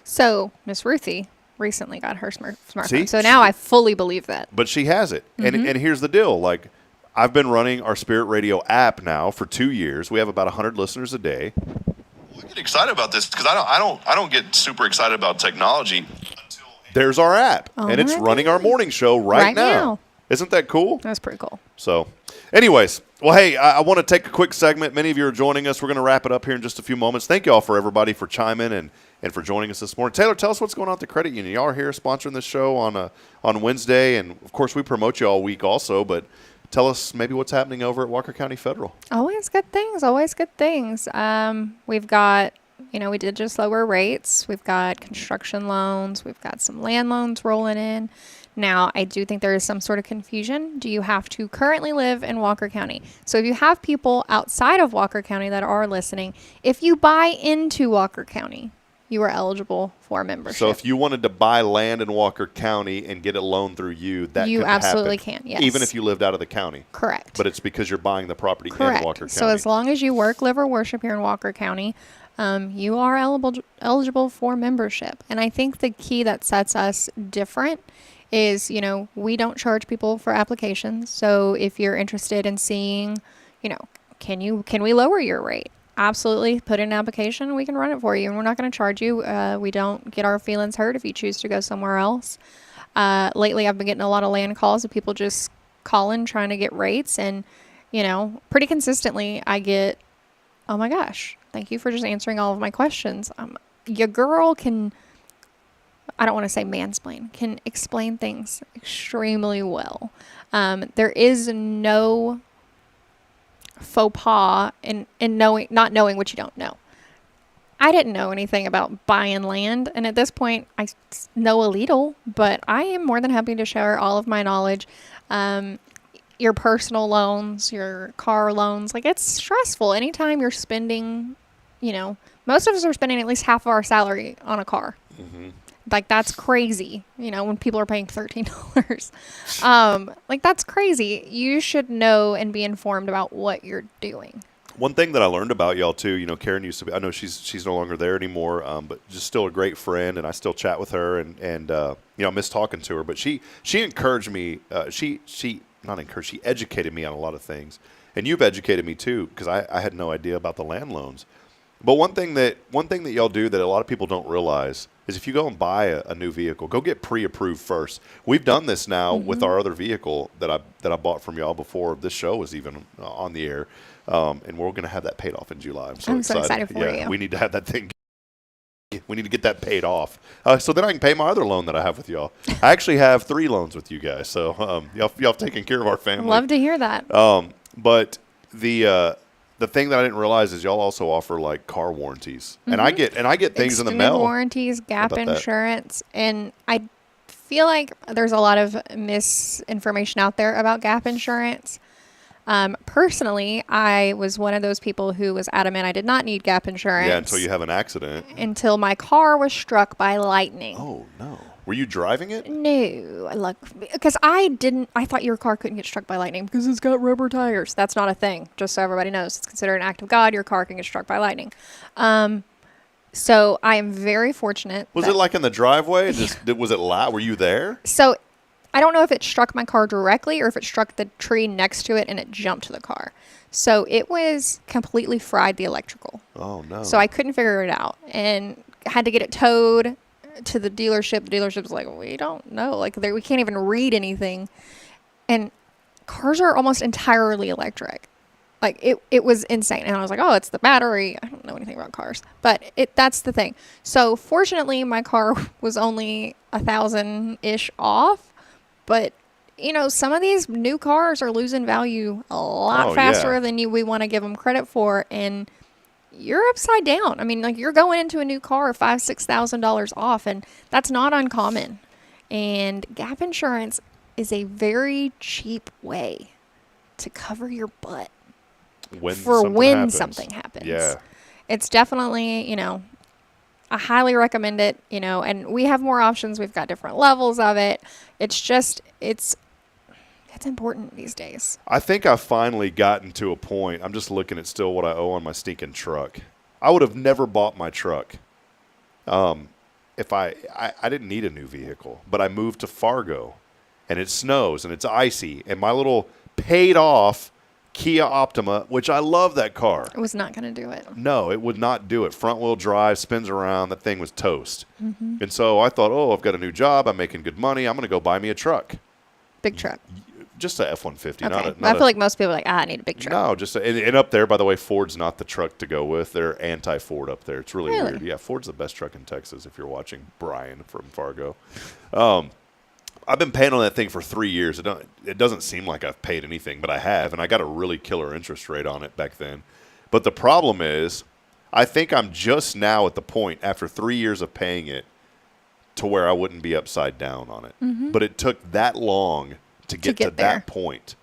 So Miss Ruthie recently got her smartphone. See? So now I fully believe that. But she has it. Mm-hmm. And here's the deal. Like, I've been running our Spirit Radio app now for 2 years. We have about 100 listeners a day. I get excited about this because I don't get super excited about technology until there's our app. Oh, and it's running our morning show right now. Isn't that cool? That's pretty cool. So, anyways, well, hey, I want to take a quick segment. Many of you are joining us. We're going to wrap it up here in just a few moments. Thank you all for everybody for chiming and for joining us this morning. Taylor, tell us what's going on at the credit union. Y'all are here sponsoring this show on Wednesday, and of course we promote you all week also, but tell us maybe what's happening over at Walker County Federal. Always good things. We've got, we did just lower rates. We've got construction loans. We've got some land loans rolling in. Now, I do think there is some sort of confusion. Do you have to currently live in Walker County? So if you have people outside of Walker County that are listening, if you buy into Walker County, you are eligible for membership. So if you wanted to buy land in Walker County and get a loan through you you absolutely can, yes. Even if you lived out of the county. Correct. But it's because you're buying the property in Walker County. So as long as you work, live, or worship here in Walker County, you are eligible for membership. And I think the key that sets us different is, we don't charge people for applications. So if you're interested in seeing, can we lower your rate? Absolutely. Put in an application. We can run it for you, and we're not going to charge you. We don't get our feelings hurt if you choose to go somewhere else. Lately, I've been getting a lot of land calls of people just calling, trying to get rates. And, pretty consistently, I get, oh my gosh, thank you for just answering all of my questions. Your girl can, I don't want to say mansplain, can explain things extremely well. There is no faux pas in not knowing what you don't know. I didn't know anything about buying land, and at this point I know a little, but I am more than happy to share all of my knowledge. Your personal loans, your car loans, like, it's stressful anytime you're spending, most of us are spending at least half of our salary on a car. Like, that's crazy, when people are paying $13. Like, that's crazy. You should know and be informed about what you're doing. One thing that I learned about y'all too, Karen used to be, I know she's no longer there anymore, but just still a great friend, and I still chat with her, and I miss talking to her. But she encouraged me. She educated me on a lot of things, and you've educated me too, because I had no idea about the land loans. But one thing that y'all do that a lot of people don't realize is if you go and buy a new vehicle, go get pre-approved first. We've done this now with our other vehicle that I bought from y'all before this show was even on the air, and we're going to have that paid off in July. I'm so excited for you. We need to have that thing. We need to get that paid off, so then I can pay my other loan that I have with y'all. I actually have 3 loans with you guys, so y'all have taken care of our family. Love to hear that. But the thing that I didn't realize is y'all also offer like car warranties, and I get things in the mail. Warranties, gap insurance, and I feel like there's a lot of misinformation out there about gap insurance. Personally, I was one of those people who was adamant I did not need gap insurance. Yeah, until you have an accident. Until my car was struck by lightning. Oh no. Were you driving it? No, because I thought your car couldn't get struck by lightning because it's got rubber tires. That's not a thing, just so everybody knows. It's considered an act of God. Your car can get struck by lightning. So I am very fortunate. Was it like in the driveway? Was it loud? Were you there? So I don't know if it struck my car directly or if it struck the tree next to it and it jumped to the car. So it was completely fried the electrical. Oh, no. So I couldn't figure it out and had to get it towed to the dealership. The dealership was like, we don't know. Like, we can't even read anything. And cars are almost entirely electric. Like, it was insane. And I was like, oh, it's the battery. I don't know anything about cars. But that's the thing. So fortunately, my car was only 1,000-ish off. But, some of these new cars are losing value a lot faster than we want to give them credit for. And you're upside down. I mean, like, you're going into a new car $5,000-$6,000 off, and that's not uncommon. And gap insurance is a very cheap way to cover your butt when something happens. Yeah, it's definitely, I highly recommend it. And we have more options. We've got different levels of it. It's just it's important these days. I think I've finally gotten to a point. I'm just looking at still what I owe on my stinking truck. I would have never bought my truck if I didn't need a new vehicle. But I moved to Fargo, and it snows, and it's icy. And my little paid-off Kia Optima, which I love that car. It was not going to do it. No, it would not do it. Front-wheel drive, spins around. That thing was toast. And so I thought, I've got a new job. I'm making good money. I'm going to go buy me a truck. Big truck. Just a F-150. Okay. I feel like most people are like, I need a big truck. No, and up there, by the way, Ford's not the truck to go with. They're anti-Ford up there. It's really weird. Yeah, Ford's the best truck in Texas if you're watching Brian from Fargo. I've been paying on that thing for 3 years. It doesn't seem like I've paid anything, but I have, and I got a really killer interest rate on it back then. But the problem is, I think I'm just now at the point, after 3 years of paying it, to where I wouldn't be upside down on it. But it took that long to get to that point.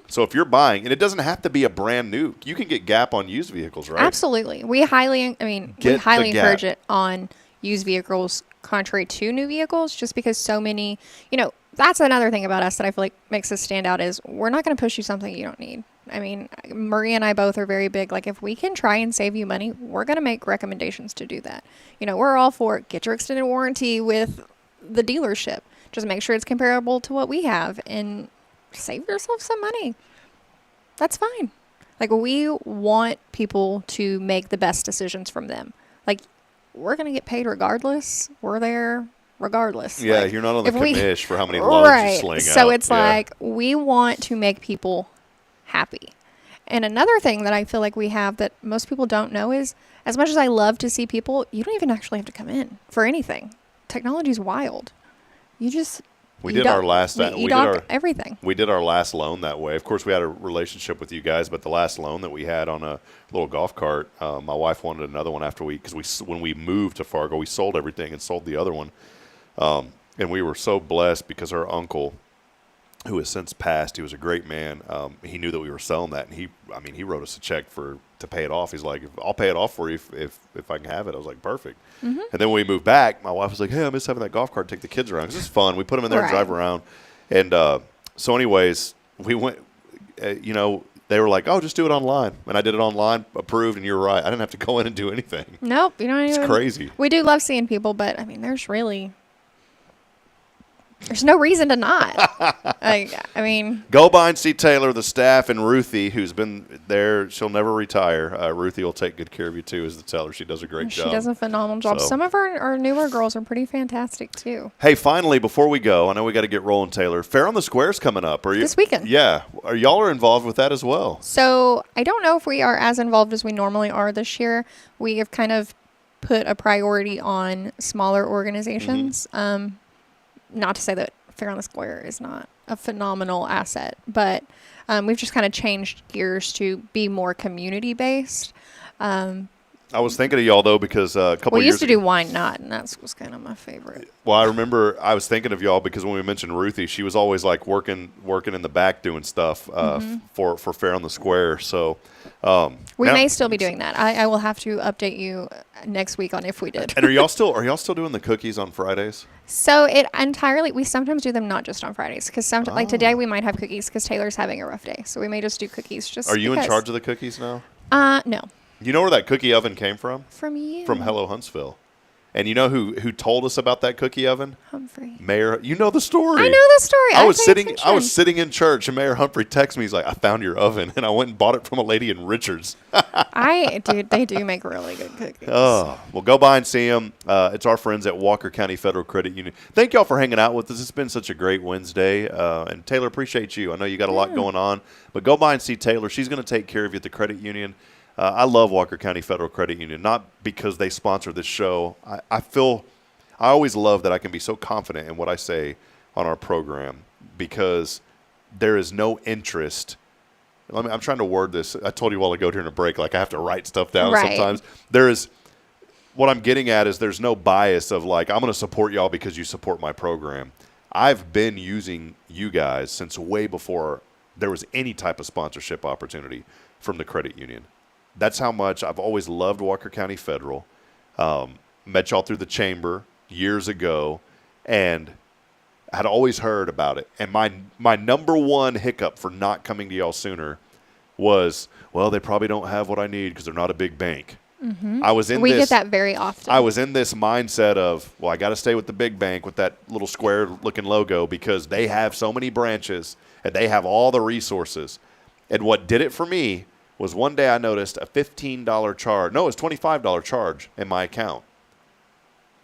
So if you're buying, and it doesn't have to be a brand new, you can get Gap on used vehicles, right? Absolutely. We highly encourage it on used vehicles contrary to new vehicles, just because so many, that's another thing about us that I feel like makes us stand out is we're not going to push you something you don't need. I mean, Marie and I both are very big. Like, if we can try and save you money, we're going to make recommendations to do that. We're all for it. Get your extended warranty with the dealership. Just make sure it's comparable to what we have and save yourself some money. That's fine. Like, we want people to make the best decisions from them. Like, we're going to get paid regardless. We're there regardless. Yeah, like, you're not on the if we- commish for how many loans right. you sling out. So it's Yeah. like, we want to make people happy. And another thing that I feel like we have that most people don't know is, as much as I love to see people, you don't even actually have to come in for anything. Technology's wild. You just We you did our last everything. We did our last loan that way. Of course, we had a relationship with you guys, but the last loan that we had on a little golf cart, my wife wanted another one after when we moved to Fargo, we sold everything and sold the other one, and we were so blessed because our uncle, who has since passed, he was a great man. He knew that we were selling that, and he wrote us a check to pay it off. He's like, I'll pay it off for you if I can have it. I was like, perfect. Mm-hmm. And then when we moved back, my wife was like, hey, I miss having that golf cart, take the kids around, because it's fun. We put them in there and drive around. And so anyways, we went, they were like, oh, just do it online. And I did it online, approved, and you're right. I didn't have to go in and do anything. Nope. You don't even. It's crazy. We do love seeing people, but, there's no reason to not. Go by and see Taylor, the staff, and Ruthie, who's been there. She'll never retire. Ruthie will take good care of you, too, as the teller. She does a great job. She does a phenomenal job. So. Some of our newer girls are pretty fantastic, too. Hey, finally, before we go, I know we got to get rolling, Taylor. Fair on the Square's coming up. This weekend. Yeah. Y'all are involved with that as well. So I don't know if we are as involved as we normally are this year. We have kind of put a priority on smaller organizations. Mm-hmm. Not to say that Fair on the Square is not a phenomenal asset, but we've just kind of changed gears to be more community-based. I was thinking of y'all, though, because a couple we years used to do Wine Not, and that was kind of my favorite. Well, I remember I was thinking of y'all because when we mentioned Ruthie, she was always like working in the back doing stuff for Fair on the Square. So we may still be doing that. I will have to update you next week on if we did. And are y'all still doing the cookies on Fridays? So we sometimes do them not just on Fridays, because like today we might have cookies because Taylor's having a rough day, so we may just do cookies. Are you in charge of the cookies now? No. You know where that cookie oven came from? From you. From Hello Huntsville. And you know who told us about that cookie oven? Humphrey. Mayor, you know the story. I know the story. I was sitting in church, and Mayor Humphrey texted me. He's like, "I found your oven," and I went and bought it from a lady in Richards. They do make really good cookies. Oh, well, go by and see them. It's our friends at Walker County Federal Credit Union. Thank y'all for hanging out with us. It's been such a great Wednesday. And Taylor, appreciate you. I know you got a lot going on, but go by and see Taylor. She's going to take care of you at the credit union. I love Walker County Federal Credit Union, not because they sponsor this show. I always love that I can be so confident in what I say on our program because there is no interest. I'm trying to word this. I told you a while ago during a break, like I have to write stuff down sometimes. What I'm getting at is there's no bias of like, I'm going to support y'all because you support my program. I've been using you guys since way before there was any type of sponsorship opportunity from the credit union. That's how much I've always loved Walker County Federal. Met y'all through the chamber years ago, and had always heard about it. And my number one hiccup for not coming to y'all sooner was, well, they probably don't have what I need because they're not a big bank. Mm-hmm. We get that very often. I was in this mindset of, well, I got to stay with the big bank with that little square-looking logo because they have so many branches and they have all the resources. And what did it for me was one day I noticed a $15 charge. No, it was $25 charge in my account.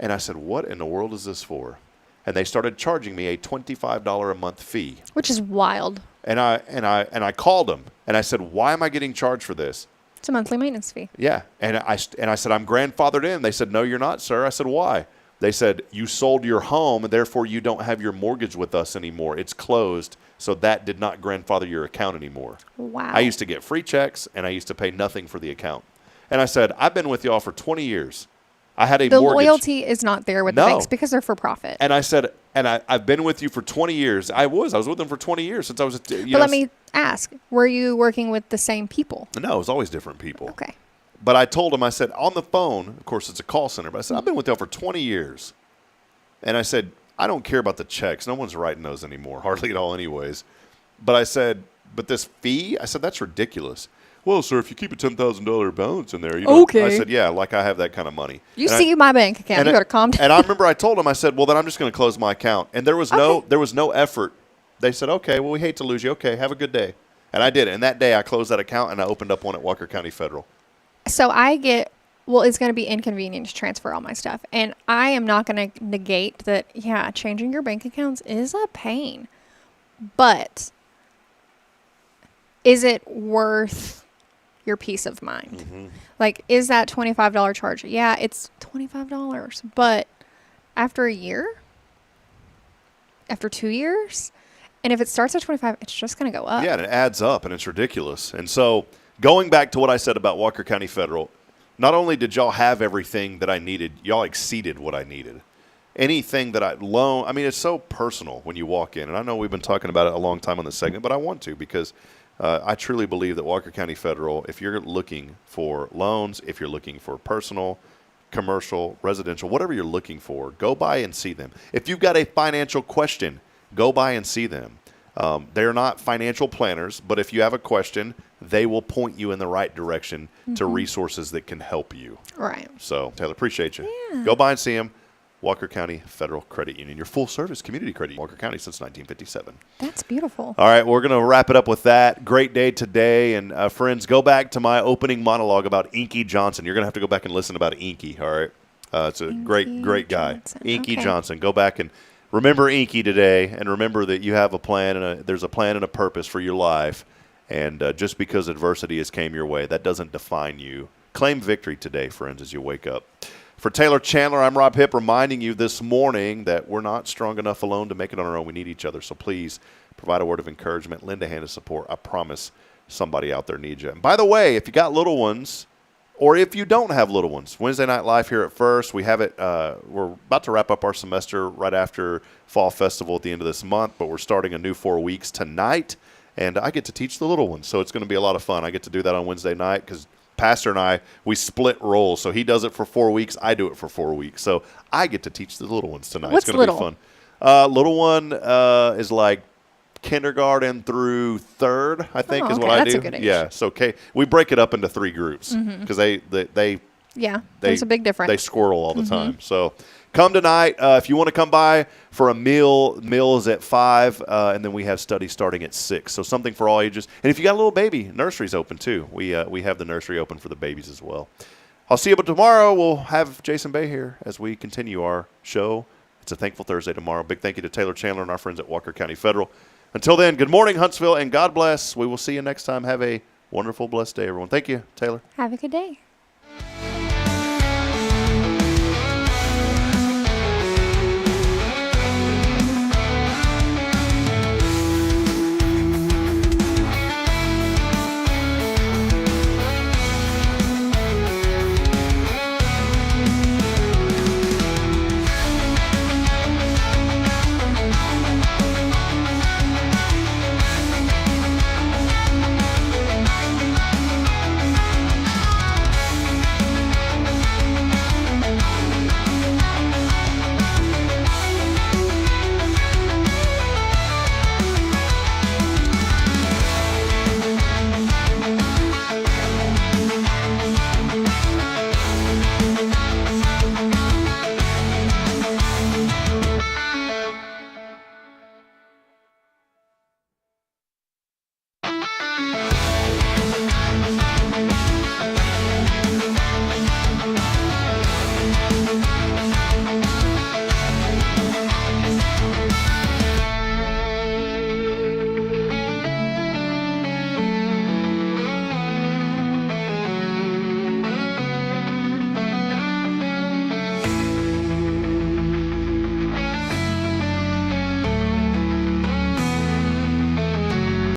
And I said, what in the world is this for? And they started charging me a $25 a month fee. Which is wild. And I called them and I said, why am I getting charged for this? It's a monthly maintenance fee. Yeah. And I said, I'm grandfathered in. They said, no, you're not, sir. I said, why? They said, you sold your home, and therefore you don't have your mortgage with us anymore. It's closed, so that did not grandfather your account anymore. Wow. I used to get free checks, and I used to pay nothing for the account. And I said, I've been with y'all for 20 years. I had a mortgage. The loyalty is not there with the banks because they're for profit. And I said, I've been with you for 20 years. I was with them for 20 years since I was. But let me ask, were you working with the same people? No, it was always different people. Okay. But I told him, I said, on the phone, of course, it's a call center, but I said, I've been with y'all for 20 years. And I said, I don't care about the checks. No one's writing those anymore, hardly at all anyways. But I said, but this fee? I said, that's ridiculous. Well, sir, if you keep a $10,000 balance in there, you don't. Okay. I said, yeah, like I have that kind of money. My bank account. You got to calm down. And I remember I told him, I said, well, then I'm just going to close my account. And there was no effort. They said, okay, well, we hate to lose you. Okay, have a good day. And I did it. And that day I closed that account and I opened up one at Walker County Federal. So it's going to be inconvenient to transfer all my stuff. And I am not going to negate that, yeah, changing your bank accounts is a pain. But is it worth your peace of mind? Mm-hmm. Like, is that $25 charge? Yeah, it's $25. But after a year? After 2 years? And if it starts at 25, it's just going to go up. Yeah, and it adds up, and it's ridiculous. And so going back to what I said about Walker County Federal, not only did y'all have everything that I needed, y'all exceeded what I needed. Anything that it's so personal when you walk in. And I know we've been talking about it a long time on this segment, but I want to because I truly believe that Walker County Federal, if you're looking for loans, if you're looking for personal, commercial, residential, whatever you're looking for, go by and see them. If you've got a financial question, go by and see them. They're not financial planners, but if you have a question, they will point you in the right direction to resources that can help you. Right. So, Taylor, appreciate you. Yeah. Go by and see them. Walker County Federal Credit Union, your full-service community credit union, Walker County since 1957. That's beautiful. All right, we're going to wrap it up with that. Great day today. And, friends, go back to my opening monologue about Inky Johnson. You're going to have to go back and listen about Inky, all right? It's a great guy. Johnson. Inky Okay. Johnson. Go back and remember Inky today, and remember that you have a plan, and there's a plan and a purpose for your life. And just because adversity has came your way, that doesn't define you. Claim victory today, friends, as you wake up. For Taylor Chandler, I'm Rob Hipp, reminding you this morning that we're not strong enough alone to make it on our own. We need each other. So please provide a word of encouragement, lend a hand of support. I promise somebody out there needs you. And by the way, if you got little ones, or if you don't have little ones, Wednesday Night Live here at First, we have it. We're about to wrap up our semester right after Fall Festival at the end of this month, but we're starting a new 4 weeks tonight, and I get to teach the little ones, so it's going to be a lot of fun. I get to do that on Wednesday night because Pastor and I, we split roles. So he does it for 4 weeks. I do it for 4 weeks. So I get to teach the little ones tonight. What's it's going to little? be fun. Little one is like kindergarten through third, I think, is okay. what I That's do. a good age. Yeah. So we break it up into 3 groups because There's a big difference. they squirrel all the time. So come tonight. If you want to come by for a meal is at 5, and then we have study starting at 6. So something for all ages. And if you got a little baby, nursery's open too. We have the nursery open for the babies as well. I'll see you tomorrow. We'll have Jason Bay here as we continue our show. It's a Thankful Thursday tomorrow. Big thank you to Taylor Chandler and our friends at Walker County Federal. Until then, good morning, Huntsville, and God bless. We will see you next time. Have a wonderful, blessed day, everyone. Thank you, Taylor. Have a good day.